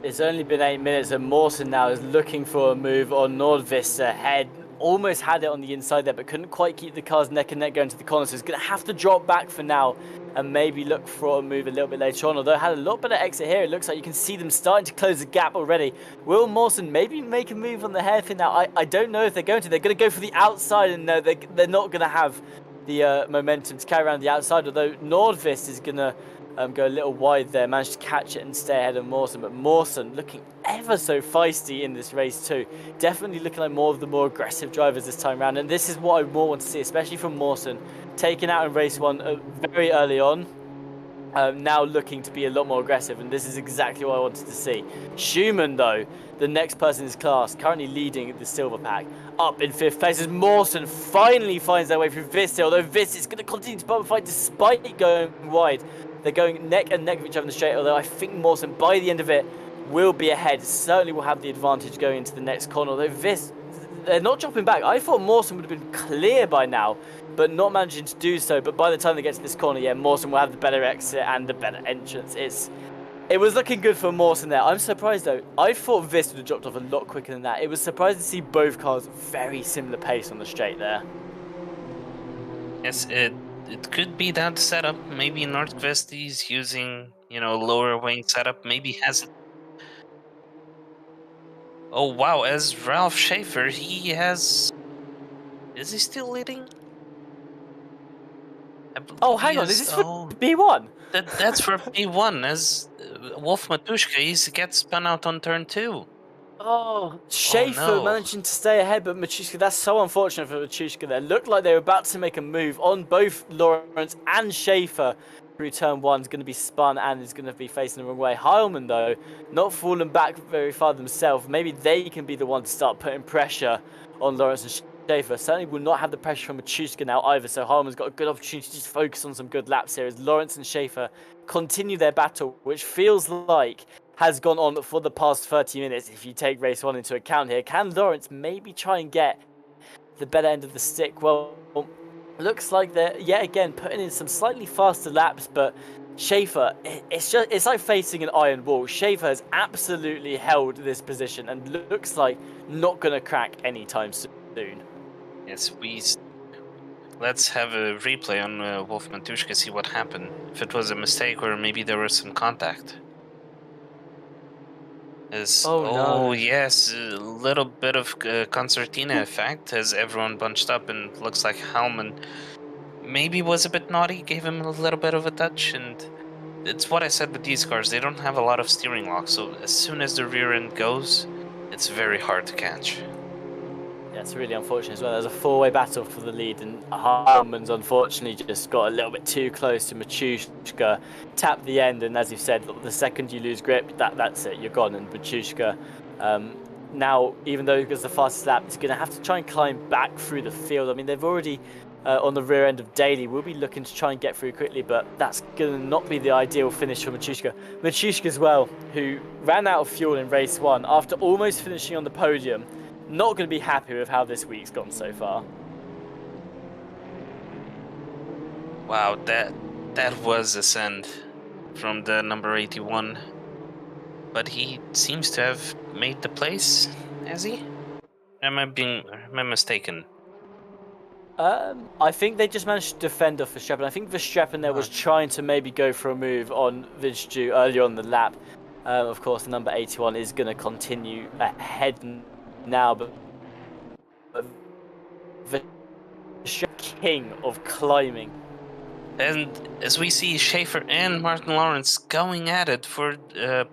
It's only been 8 minutes, and Mawson now is looking for a move on Nordvist ahead. Almost had it on the inside there, but couldn't quite keep the cars neck and neck going to the corner. So he's going to have to drop back for now and maybe look for a move a little bit later on. Although had a lot better exit here. It looks like you can see them starting to close the gap already. Will Mawson maybe make a move on the hairpin now? I don't know if they're going to. They're going to go for the outside, and no, they're not going to have the momentum to carry around the outside. Although Nordvist is going to go a little wide there, managed to catch it and stay ahead of Mawson. But Mawson looking ever so feisty in this race too. Definitely looking like more of the more aggressive drivers this time around. And this is what I more want to see, especially from Mawson. Taken out in race 1 very early on. Now looking to be a lot more aggressive, and this is exactly what I wanted to see. Schumann, though, the next person in his class, currently leading the silver pack, up in 5th place as Mawson finally finds their way through Vista, although Vista is going to continue to bump fight despite it going wide. They're going neck and neck with each other in the straight, although I think Mawson, by the end of it, will be ahead. Certainly will have the advantage going into the next corner, although they're not dropping back. I thought Mawson would have been clear by now, but not managing to do so. But by the time they get to this corner, yeah, Mawson will have the better exit and the better entrance. It was looking good for Mawson there. I'm surprised, though. I thought Vist would have dropped off a lot quicker than that. It was surprising to see both cars very similar pace on the straight there. Yes, it could be that setup. Maybe Nordqvist is using, lower wing setup. Maybe has it. Oh, wow. As Ralph Schaefer, he has... Is he still leading? I Oh, believe he hang on, is is. this for Oh, B1? that's for P1. As Wolf Matushka, he gets spun out on turn 2. Oh, Oh Schaefer no. managing to stay ahead, but Machushka, that's so unfortunate for Machushka there. Looked like they were about to make a move on both Lawrence and Schaefer through turn 1. Is going to be spun and is going to be facing the wrong way. Heilman, though, not falling back very far themselves. Maybe they can be the one to start putting pressure on Lawrence and Schaefer. Certainly will not have the pressure from Machushka now either, so Heilman's got a good opportunity to just focus on some good laps here as Lawrence and Schaefer continue their battle, which feels like has gone on for the past 30 minutes if you take race 1 into account here. Can Lawrence maybe try and get the better end of the stick? Well, looks like they're yet again putting in some slightly faster laps, but Schaefer, it's like facing an iron wall. Schaefer has absolutely held this position and looks like not going to crack anytime soon. Yes, let's have a replay on Wolf Matushka, see what happened. If it was a mistake or maybe there was some contact. Oh no. Yes, a little bit of concertina effect as everyone bunched up, and looks like Hellman maybe was a bit naughty, gave him a little bit of a touch, and it's what I said with these cars. They don't have a lot of steering lock, so as soon as the rear end goes, it's very hard to catch. Yeah, it's really unfortunate as well. There's a four-way battle for the lead, and Harman's unfortunately just got a little bit too close to Machushka, tapped the end, and as you said, the second you lose grip, that's it, you're gone. And Machushka, now, even though he gets the fastest lap, is going to have to try and climb back through the field. I mean, they've already on the rear end of Daly. We'll be looking to try and get through quickly, but that's going to not be the ideal finish for Machushka. Machushka as well, who ran out of fuel in race 1 after almost finishing on the podium. Not going to be happy with how this week's gone so far. Wow, that was a send from the number 81. But he seems to have made the place, has he? Am I mistaken? I think they just managed to defend off Verstappen. I think Verstappen there was trying to maybe go for a move on Vinci earlier on the lap. Of course, the number 81 is going to continue ahead now, but the king of climbing. And as we see Schaefer and Martin Lawrence going at it for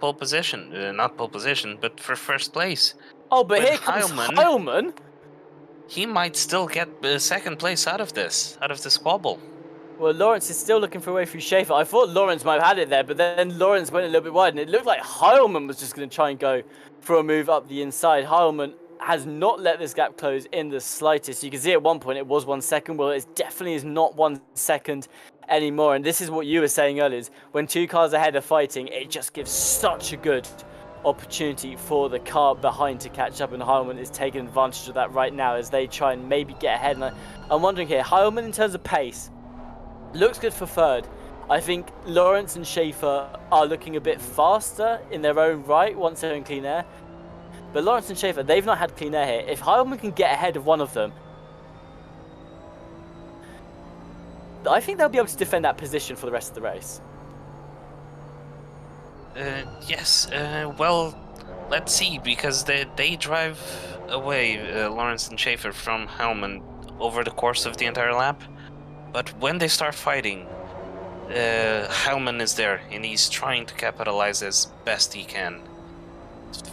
pole position, not pole position, but for first place. Oh, but With here comes Heilman. He might still get second place out of this squabble. Well, Lawrence is still looking for a way through Schaefer. I thought Lawrence might have had it there, but then Lawrence went a little bit wide, and it looked like Heilman was just going to try and go for a move up the inside. Heilman has not let this gap close in the slightest. You can see at one point it was 1 second. Well, it definitely is not 1 second anymore. And this is what you were saying earlier, is when two cars ahead are fighting, it just gives such a good opportunity for the car behind to catch up, and Heilman is taking advantage of that right now as they try and maybe get ahead. And I'm wondering here, Heilman in terms of pace, looks good for third. I think Lawrence and Schaefer are looking a bit faster in their own right once they're in clean air. But Lawrence and Schaefer, they've not had clean air here. If Heilman can get ahead of one of them, I think they'll be able to defend that position for the rest of the race. Yes, well, let's see, because they drive away Lawrence and Schaefer from Heilman over the course of the entire lap. But when they start fighting, Heilman is there, and he's trying to capitalize as best he can.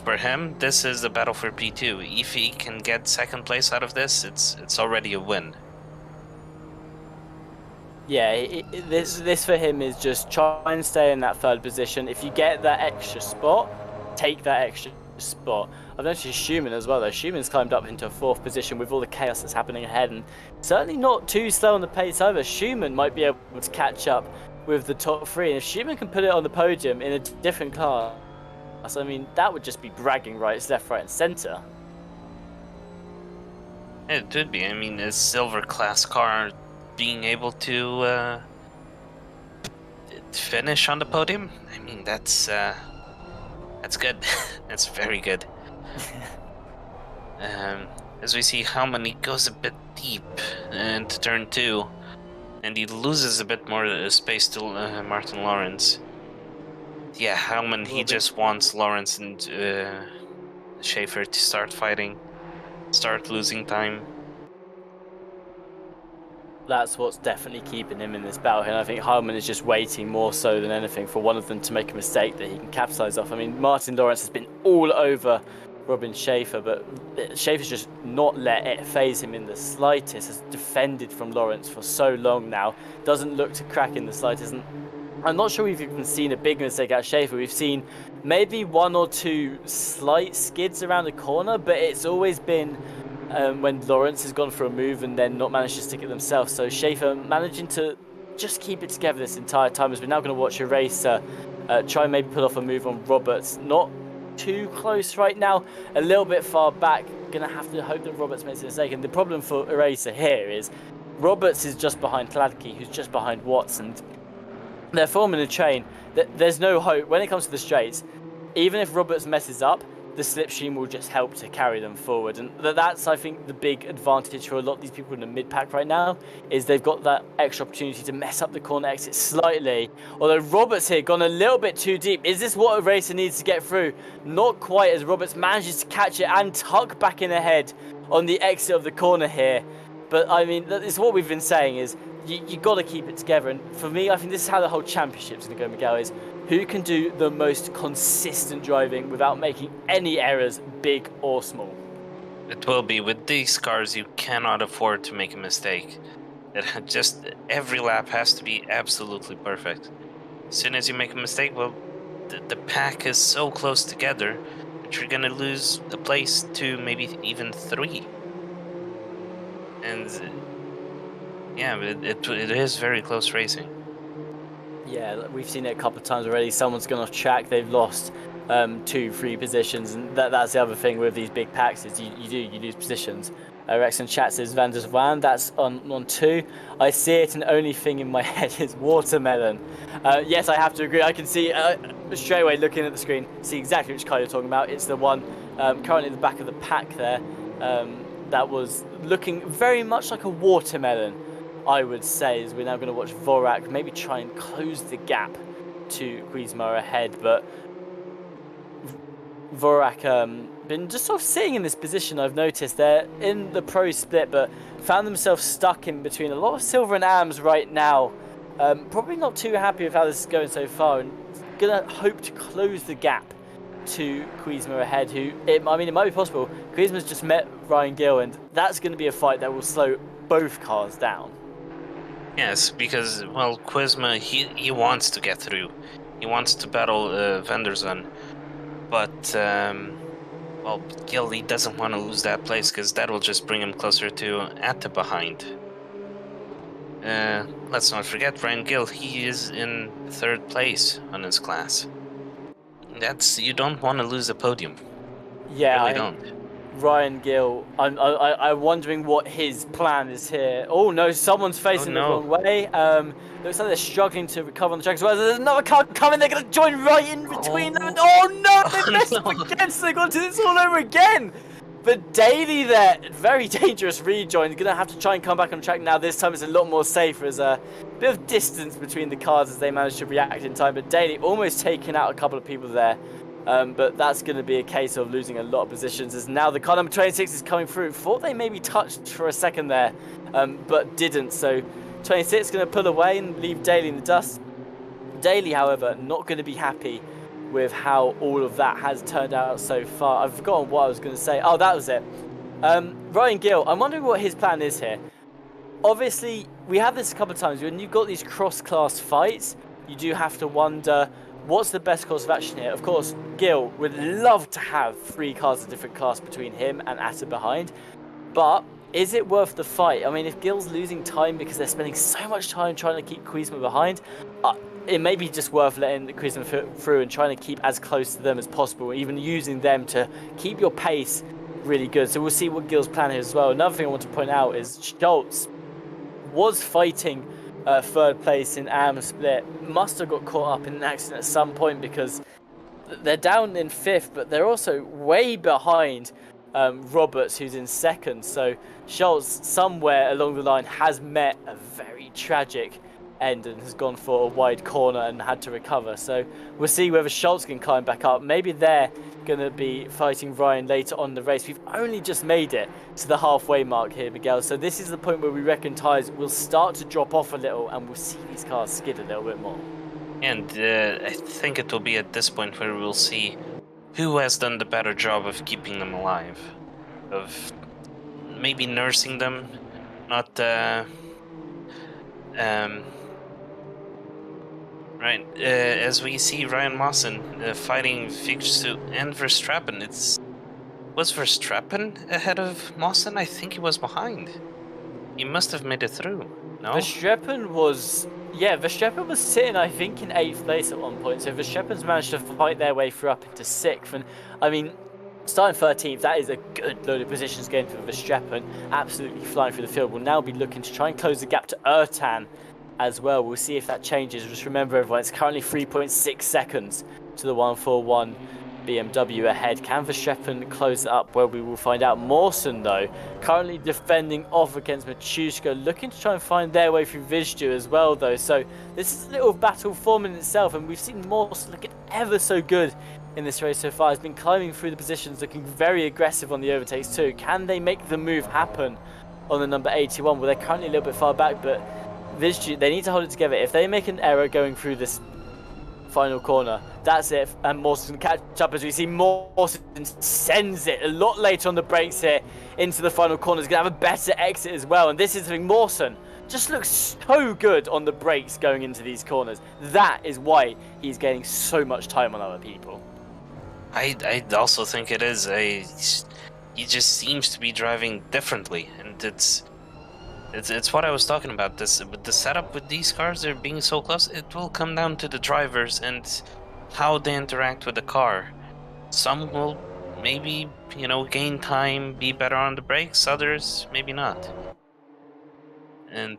For him, this is a battle for P2. If he can get second place out of this, it's already a win. Yeah, this for him is just try and stay in that third position. If you get that extra spot, take that extra spot. I've noticed Schumann as well, though. Schumann's climbed up into a fourth position with all the chaos that's happening ahead, and certainly not too slow on the pace either. Schumann might be able to catch up with the top three, and if Schumann can put it on the podium in a different class, I mean, that would just be bragging rights left, right, and centre. It would be. I mean, a silver class car being able to finish on the podium, I mean, that's good. That's very good. As we see Heilman, goes a bit deep into turn 2, and he loses a bit more space to Martin Lawrence. Yeah, Heilman, he just wants Lawrence and Schaefer to start fighting, start losing time. That's what's definitely keeping him in this battle here. And I think Harman is just waiting more so than anything for one of them to make a mistake that he can capitalise off. I mean, Martin Lawrence has been all over Robin Schaefer, but Schaefer's just not let it phase him in the slightest. Has defended from Lawrence for so long now. Doesn't look to crack in the slightest. And I'm not sure we've even seen a big mistake out of Schaefer. We've seen maybe one or two slight skids around the corner, but it's always been when Lawrence has gone for a move and then not managed to stick it themselves. So Schaefer managing to just keep it together this entire time, as we're now going to watch a racer try and maybe pull off a move on Roberts. Not too close right now, a little bit far back. Going to have to hope that Roberts makes a mistake. And the problem for Eraser here is Roberts is just behind Kladke, who's just behind Watts, and they're forming a chain. There's no hope when it comes to the straights. Even if Roberts messes up, the slipstream will just help to carry them forward. And that's, I think, the big advantage for a lot of these people in the mid-pack right now, is they've got that extra opportunity to mess up the corner exit slightly. Although Roberts here gone a little bit too deep. Is this what a racer needs to get through? Not quite, as Roberts manages to catch it and tuck back in ahead on the exit of the corner here. But, I mean, it's what we've been saying is you got to keep it together. And for me, I think this is how the whole championship's going to go, Miguel, is who can do the most consistent driving without making any errors, big or small. It will be. With these cars, you cannot afford to make a mistake. Just every lap has to be absolutely perfect. As soon as you make a mistake, well, the pack is so close together that you're going to lose a place to maybe even 3. And yeah, it is very close racing. Yeah, we've seen it a couple of times already. Someone's gone off track, they've lost 2-3 positions, and that's the other thing with these big packs is you lose positions. Rex in chat says Van der Zwaan, that's on 2. I see it, and the only thing in my head is watermelon. Yes, I have to agree. I can see straight away looking at the screen, see exactly which car you're talking about. It's the one currently at the back of the pack there that was looking very much like a watermelon, I would say, as we're now going to watch Vorak maybe try and close the gap to Kuzma ahead, but Vorak been just sort of sitting in this position. I've noticed they're in the pro split, but found themselves stuck in between a lot of silver and AMs right now. Probably not too happy with how this is going so far, and gonna hope to close the gap to Kuzma ahead, who, it might be possible. Kuzma's just met Ryan Gill, and that's going to be a fight that will slow both cars down. Yes, because, well, Kuzma, he wants to get through. He wants to battle Van der Zwaan. But, well, Gill, he doesn't want to lose that place, because that will just bring him closer to Atta behind. Let's not forget, Ryan Gill, he is in 3rd place on his class. You don't want to lose the podium. Yeah, you really don't. Ryan Gill, I'm wondering what his plan is here. Oh no, someone's facing the wrong way. Looks like they're struggling to recover on the track as well. There's another car coming, they're going to join right in between them. Oh no, they messed up again, so they're going to do this all over again. But Daly there, very dangerous rejoin. Going to have to try and come back on track now. This time it's a lot more safer. There's a bit of distance between the cars as they manage to react in time. But Daly almost taking out a couple of people there. But that's going to be a case of losing a lot of positions, as now the car number 26 is coming through. Thought they maybe touched for a second there, but didn't. So 26 is going to pull away and leave Daly in the dust. Daly, however, not going to be happy with how all of that has turned out so far. I've forgotten what I was going to say. Oh, that was it. Ryan Gill, I'm wondering what his plan is here. Obviously, we have this a couple of times. When you've got these cross-class fights, you do have to wonder, what's the best course of action here? Of course, Gill would love to have 3 cars of different class between him and Atta behind, but is it worth the fight? I mean, if Gill's losing time because they're spending so much time trying to keep Kuzma behind, it may be just worth letting Kuzma through and trying to keep as close to them as possible, even using them to keep your pace really good. So we'll see what Gill's plan is as well. Another thing I want to point out is Schultz was fighting 3rd place in AM split, must have got caught up in an accident at some point, because they're down in 5th, but they're also way behind Roberts, who's in 2nd. So Schultz somewhere along the line has met a very tragic end and has gone for a wide corner and had to recover. So we'll see whether Schultz can climb back up. Maybe they're going to be fighting Ryan later on in the race. We've only just made it to the halfway mark here, Miguel. So this is the point where we reckon tyres will start to drop off a little and we'll see these cars skid a little bit more. And I think it will be at this point where we'll see who has done the better job of keeping them alive, of maybe nursing them, not right. As we see Ryan Mawson fighting Figsu and Verstappen, was Verstappen ahead of Mawson? I think he was behind. He must have made it through. No, Verstappen was sitting, I think, in 8th place at one point. So Verstappen's managed to fight their way through up into 6th. And I mean, starting 13th, that is a good load of positions gained for Verstappen. Absolutely flying through the field. We'll now be looking to try and close the gap to Ertan as well. We'll see if that changes. Just remember, everyone, it's currently 3.6 seconds to the 141 BMW ahead. Can Verstappen close it up? Well, we will find out. Mawson, though, currently defending off against Machushka, looking to try and find their way through Vizdu as well, though. So this is a little battle form in itself, and we've seen Mawson looking ever so good in this race so far. He's been climbing through the positions, looking very aggressive on the overtakes too. Can they make the move happen on the number 81? Well, they're currently a little bit far back, but Vizdu, they need to hold it together. If they make an error going through this final corner, that's it, and Mawson can catch up as we see Mawson sends it a lot later on the brakes here into the final corner. He's going to have a better exit as well, and this is the thing, Mawson just looks so good on the brakes going into these corners. That is why he's gaining so much time on other people. I also think it is he just seems to be driving differently, and it's what I was talking about. This with the setup with these cars, they're being so close. It will come down to the drivers and how they interact with the car. Some will maybe, gain time, be better on the brakes. Others maybe not. And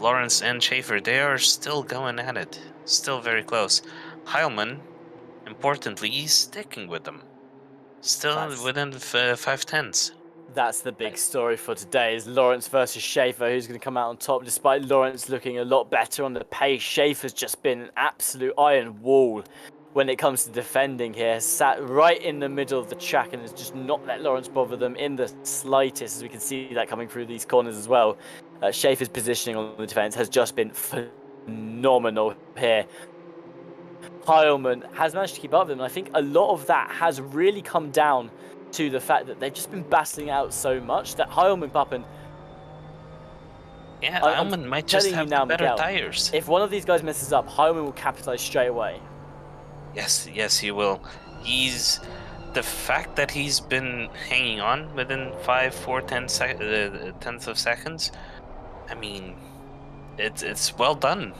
Lawrence and Schaefer, they are still going at it, still very close. Heilmann, importantly, he's sticking with them, still within 5/10. That's the big story for today, is Lawrence versus Schaefer. Who's going to come out on top? Despite Lawrence looking a lot better on the pace, Schaefer's just been an absolute iron wall when it comes to defending here. Sat right in the middle of the track and has just not let Lawrence bother them in the slightest, as we can see that coming through these corners as well. Schaefer's positioning on the defence has just been phenomenal here. Heilmann has managed to keep up with them, and I think a lot of that has really come down to the fact that they've just been battling out so much that Heilmann up and Heilmann might just have the better Miguel, tires. If one of these guys messes up, Heilmann will capitalise straight away. Yes, he will. The fact that he's been hanging on within 10ths of seconds, I mean, it's well done.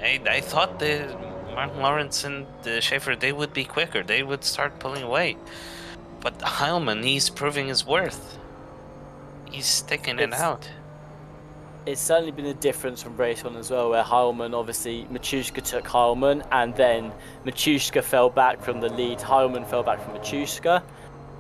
I thought the Martin Lawrence and Schaefer, they would be quicker. They would start pulling away. But Heilmann, he's proving his worth. He's sticking it out. It's certainly been a difference from race 1 as well, where Heilmann, obviously, Machushka took Heilmann, and then Machushka fell back from the lead. Heilmann fell back from Machushka.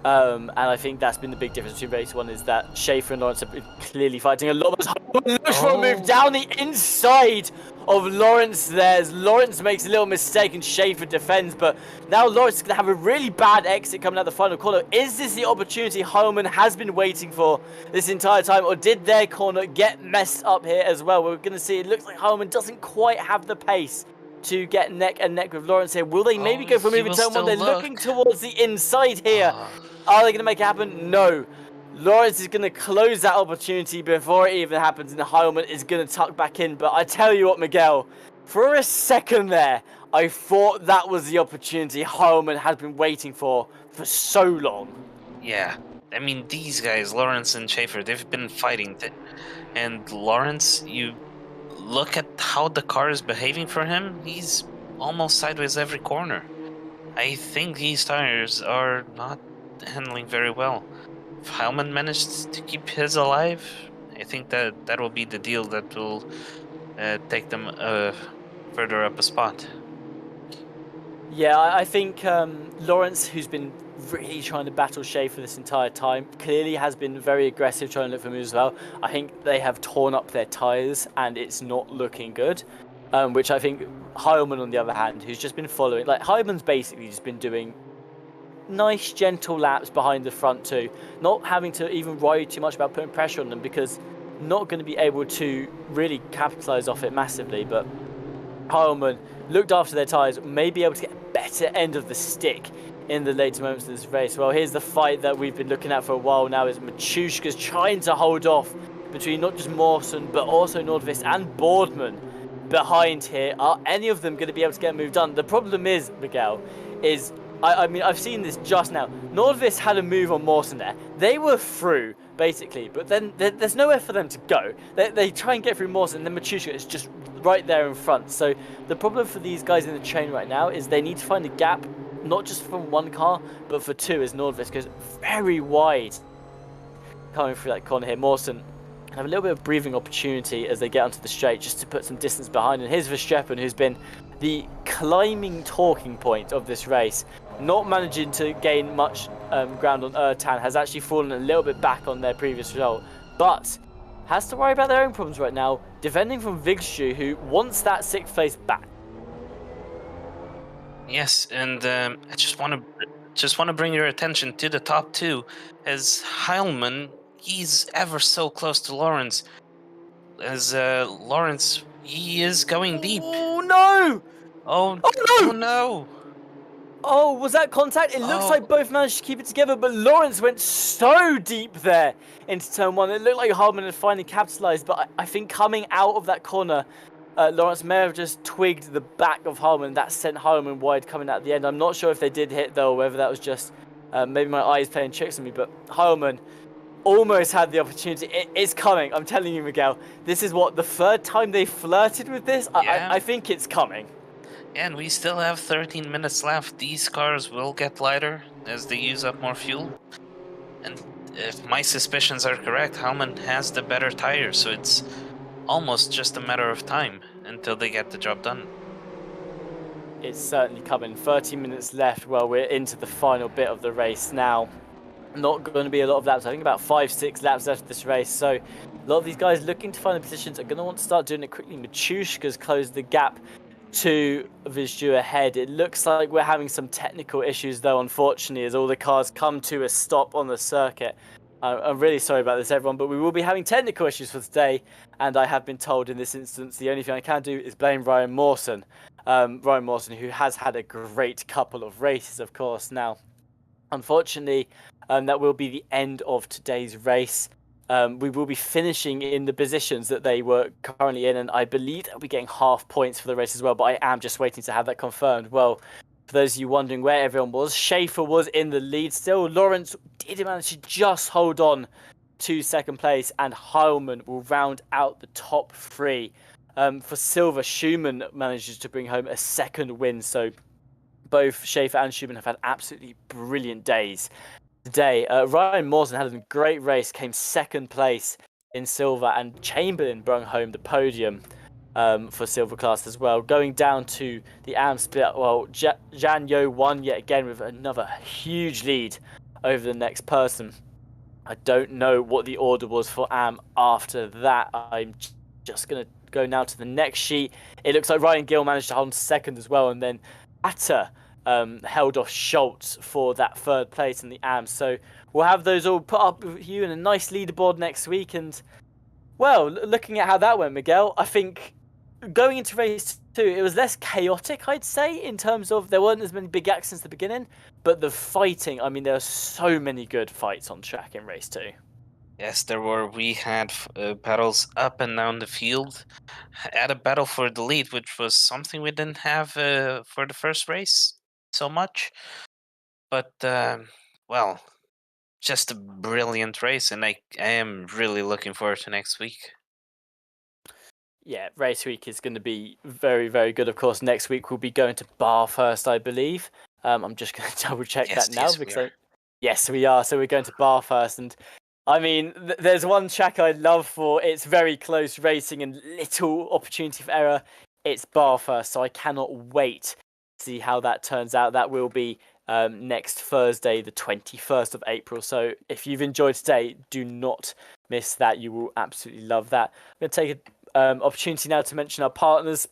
And I think that's been the big difference between race 1, is that Schaefer and Lawrence have been clearly fighting a lot. Looks for a move down the inside of Lawrence there, as Lawrence makes a little mistake and Schaefer defends, but now Lawrence is going to have a really bad exit coming out the final corner. Is this the opportunity Heilmann has been waiting for this entire time, or did their corner get messed up here as well? We're going to see, it looks like Heilmann doesn't quite have the pace to get neck and neck with Lawrence here. Will they maybe go for a move in turn 1? They're looking towards the inside here. Are they going to make it happen? No. Lawrence is going to close that opportunity before it even happens, and Heilmann is going to tuck back in. But I tell you what, Miguel, for a second there, I thought that was the opportunity Heilmann had been waiting for so long. Yeah. I mean, these guys, Lawrence and Schaefer, they've been fighting. And Lawrence, you look at how the car is behaving for him, he's almost sideways every corner. I think these tires are not handling very well. If Heilmann managed to keep his alive, I think that will be the deal that will take them further up a spot. Yeah, I think Lawrence, who's been really trying to battle Schaefer this entire time, clearly has been very aggressive trying to look for moves as well. I think they have torn up their tyres and it's not looking good. Which I think Heilman, on the other hand, who's just been following, like Heilman's basically just been doing nice, gentle laps behind the front two, not having to even worry too much about putting pressure on them because not going to be able to really capitalise off it massively. But Heilman looked after their tyres, may be able to get a better end of the stick in the later moments of this race. Well, here's the fight that we've been looking at for a while now. Is Machushka's trying to hold off between not just Mawson but also Nordqvist and Boardman behind here. Are any of them going to be able to get a move done? The problem is, Miguel, is I mean, I've seen this just now. Nordqvist had a move on Mawson there. They were through, basically, but then there's nowhere for them to go. They try and get through Mawson, and then Machushka is just right there in front. So the problem for these guys in the chain right now is they need to find a gap, not just from one car, but for two, as Nordqvist goes very wide coming through that corner here. Mawson have a little bit of breathing opportunity as they get onto the straight just to put some distance behind. And here's Verstappen, who's been the climbing talking point of this race, not managing to gain much ground on Ertan, has actually fallen a little bit back on their previous result, but has to worry about their own problems right now, defending from Vigshu, who wants that sixth place back. Yes, and I just want to bring your attention to the top two, as Heilman, he's ever so close to Lawrence. As Lawrence, he is going deep. Oh no! Oh, Oh no! oh no! Oh, was that contact? It looks like both managed to keep it together, but Lawrence went so deep there into turn one. It looked like Hardman had finally capitalised, but I think coming out of that corner, Lawrence may have just twigged the back of Hardman. That sent Hardman wide coming out at the end. I'm not sure if they did hit, though, or whether that was just maybe my eyes playing tricks on me, but Hardman almost had the opportunity. It's coming. I'm telling you, Miguel. This is what, the third time they flirted with this? Yeah. I think it's coming. And we still have 13 minutes left. These cars will get lighter as they use up more fuel. And if my suspicions are correct, Hellman has the better tires, so it's almost just a matter of time until they get the job done. It's certainly coming. 30 minutes left. Well, we're into the final bit of the race now. Not going to be a lot of laps. I think about 5-6 laps left of this race. So a lot of these guys looking to find the positions are going to want to start doing it quickly. Machushka's closed the gap to Vizdu ahead. It looks like we're having some technical issues, though, unfortunately, as all the cars come to a stop on the circuit. I'm really sorry about this, everyone, but we will be having technical issues for today, and I have been told in this instance the only thing I can do is blame Ryan Mawson. Ryan Mawson, who has had a great couple of races, of course. Now, unfortunately, that will be the end of today's race. We will be finishing in the positions that they were currently in, and I believe they'll be getting half points for the race as well, but I am just waiting to have that confirmed. Well, for those of you wondering where everyone was, Schaefer was in the lead still. Lawrence did manage to just hold on to second place, and Heilman will round out the top three. For silver, Schumann manages to bring home a second win, so both Schaefer and Schumann have had absolutely brilliant days today. Ryan Mawson had a great race, came second place in silver, and Chamberlain brought home the podium for silver class as well. Going down to the AM split, well, Jan Yo won yet again with another huge lead over the next person. I don't know what the order was for AM after that. I'm just going to go now to the next sheet. It looks like Ryan Gill managed to hold on second as well, and then Atta held off Schultz for that third place in the AM. So we'll have those all put up with you in a nice leaderboard next week. And, well, looking at how that went, Miguel, I think going into race 2, it was less chaotic, I'd say, in terms of there weren't as many big accidents at the beginning. But the fighting, I mean, there are so many good fights on track in race 2. Yes, there were. We had battles up and down the field. Had a battle for the lead, which was something we didn't have for the first race so much. But, well, just a brilliant race, and I am really looking forward to next week. Yeah, race week is going to be very, very good. Of course, next week we'll be going to Bathurst, I believe. I'm just going to double check that now. Yes, we are. So we're going to Bathurst, and I mean, there's one track I love for its very close racing and little opportunity for error. It's Bathurst, so I cannot wait see how that turns out. That will be next Thursday, the 21st of April. So if you've enjoyed today, do not miss that. You will absolutely love that. I'm going to take an opportunity now to mention our partners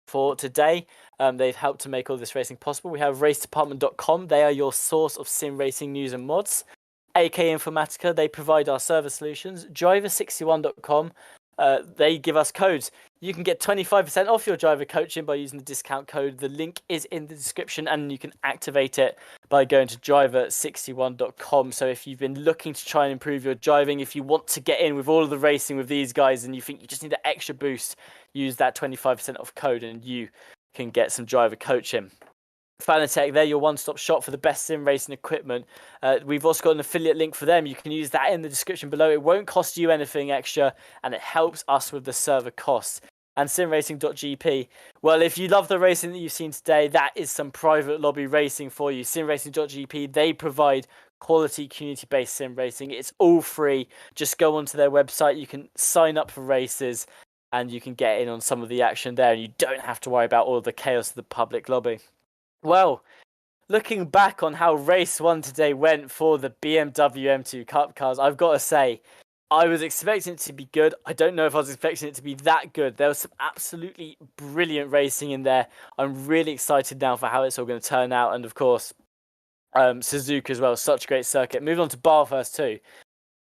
for today. They've helped to make all this racing possible. We have racedepartment.com. They are your source of sim racing news and mods. AK Informatica, they provide our server solutions. Driver61.com, they give us codes. You can get 25% off your driver coaching by using the discount code. The link is in the description, and you can activate it by going to driver61.com. So if you've been looking to try and improve your driving, if you want to get in with all of the racing with these guys and you think you just need an extra boost, use that 25% off code and you can get some driver coaching. Fanatec, they're your one-stop shop for the best sim racing equipment. We've also got an affiliate link for them. You can use that in the description below. It won't cost you anything extra, and it helps us with the server costs. And simracing.gp, well, if you love the racing that you've seen today, that is some private lobby racing for you. Simracing.gp, they provide quality community-based sim racing. It's all free. Just go onto their website. You can sign up for races, and you can get in on some of the action there, and you don't have to worry about all the chaos of the public lobby. Well, looking back on how race 1 today went for the BMW M2 Cup cars, I've got to say, I was expecting it to be good. I don't know if I was expecting it to be that good. There was some absolutely brilliant racing in there. I'm really excited now for how it's all going to turn out. And of course, Suzuka as well, such a great circuit. Moving on to Bathurst too.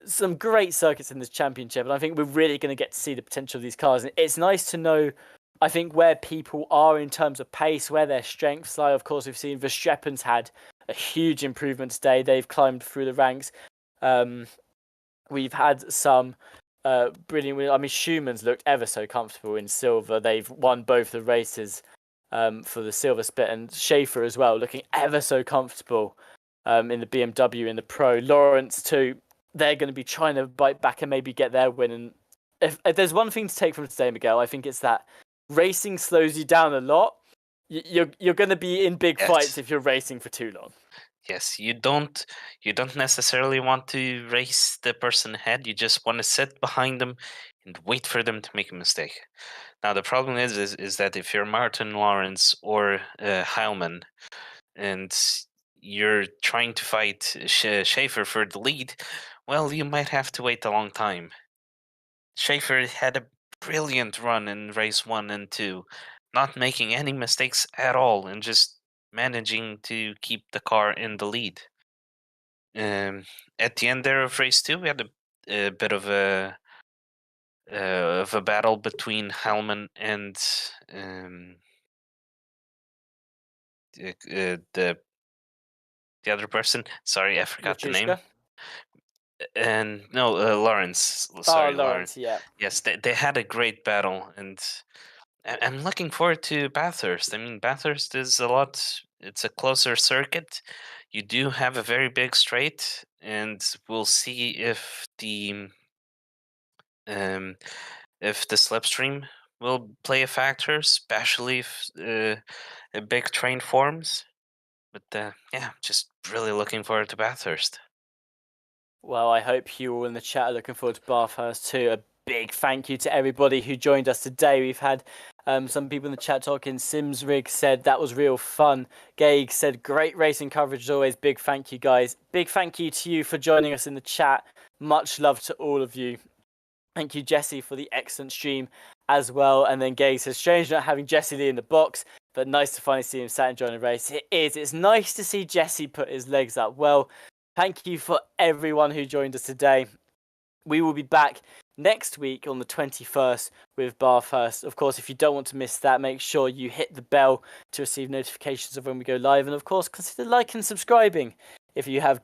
Some great circuits in this championship, and I think we're really going to get to see the potential of these cars. And it's nice to know, I think, where people are in terms of pace, where their strengths lie. Of course, we've seen Verstappen's had a huge improvement today. They've climbed through the ranks. We've had some brilliant. I mean, Schumann's looked ever so comfortable in silver. They've won both the races for the silver split, and Schaefer as well, looking ever so comfortable in the BMW in the Pro. Lawrence too. They're going to be trying to bite back and maybe get their win. And if there's one thing to take from today, Miguel, I think it's that racing slows you down a lot. You're going to be in big fights if you're racing for too long. Yes, you don't necessarily want to race the person ahead. You just want to sit behind them and wait for them to make a mistake. Now the problem is that if you're Martin Lawrence or Heilman and you're trying to fight Schaefer for the lead, well, you might have to wait a long time. Schaefer had a brilliant run in race 1 and 2, not making any mistakes at all and just managing to keep the car in the lead. At the end there of race 2, we had a bit of a battle between Heilman and the other person. Sorry, I forgot the name. And no, Lawrence. Sorry, Lawrence. Yeah. Yes, they had a great battle, and I'm looking forward to Bathurst. I mean, Bathurst is it's a closer circuit. You do have a very big straight, and we'll see if the slipstream will play a factor, especially if a big train forms. But yeah, just really looking forward to Bathurst. Well, I hope you all in the chat are looking forward to Bathurst too. A big thank you to everybody who joined us today. We've had some people in the chat talking. Simsrig said that was real fun. Gaig said great racing coverage as always. Big thank you, guys. Big thank you to you for joining us in the chat. Much love to all of you. Thank you, Jesse, for the excellent stream as well. And then Gaig says, strange not having Jesse Lee in the box, but nice to finally see him sat enjoying a race. It is. It's nice to see Jesse put his legs up. Well, thank you for everyone who joined us today. We will be back next week on the 21st with Bathurst. Of course, if you don't want to miss that, make sure you hit the bell to receive notifications of when we go live. And of course, consider liking and subscribing if you have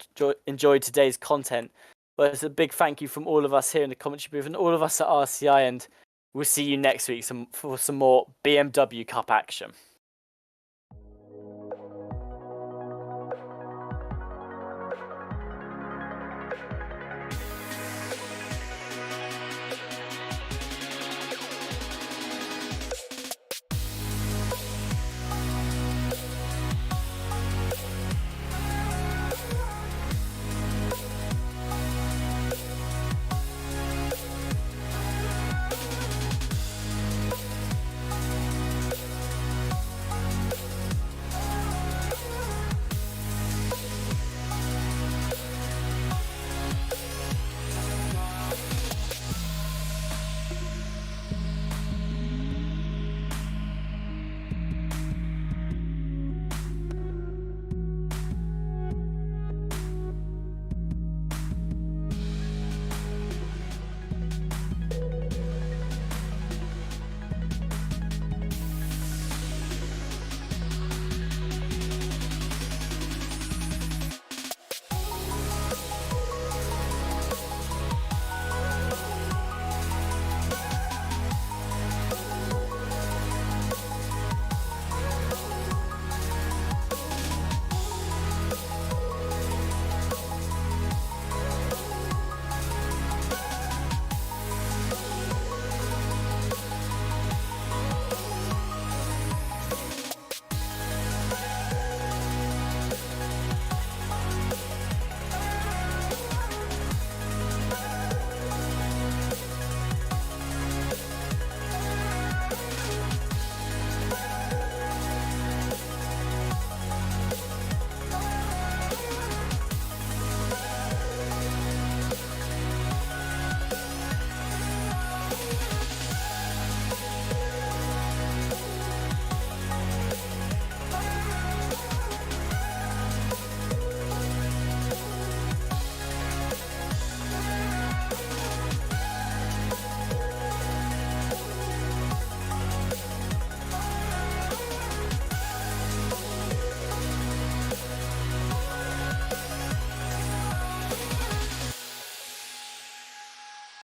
enjoyed today's content. Well, it's a big thank you from all of us here in the commentary booth and all of us at RCI. And we'll see you next week for some more BMW Cup action.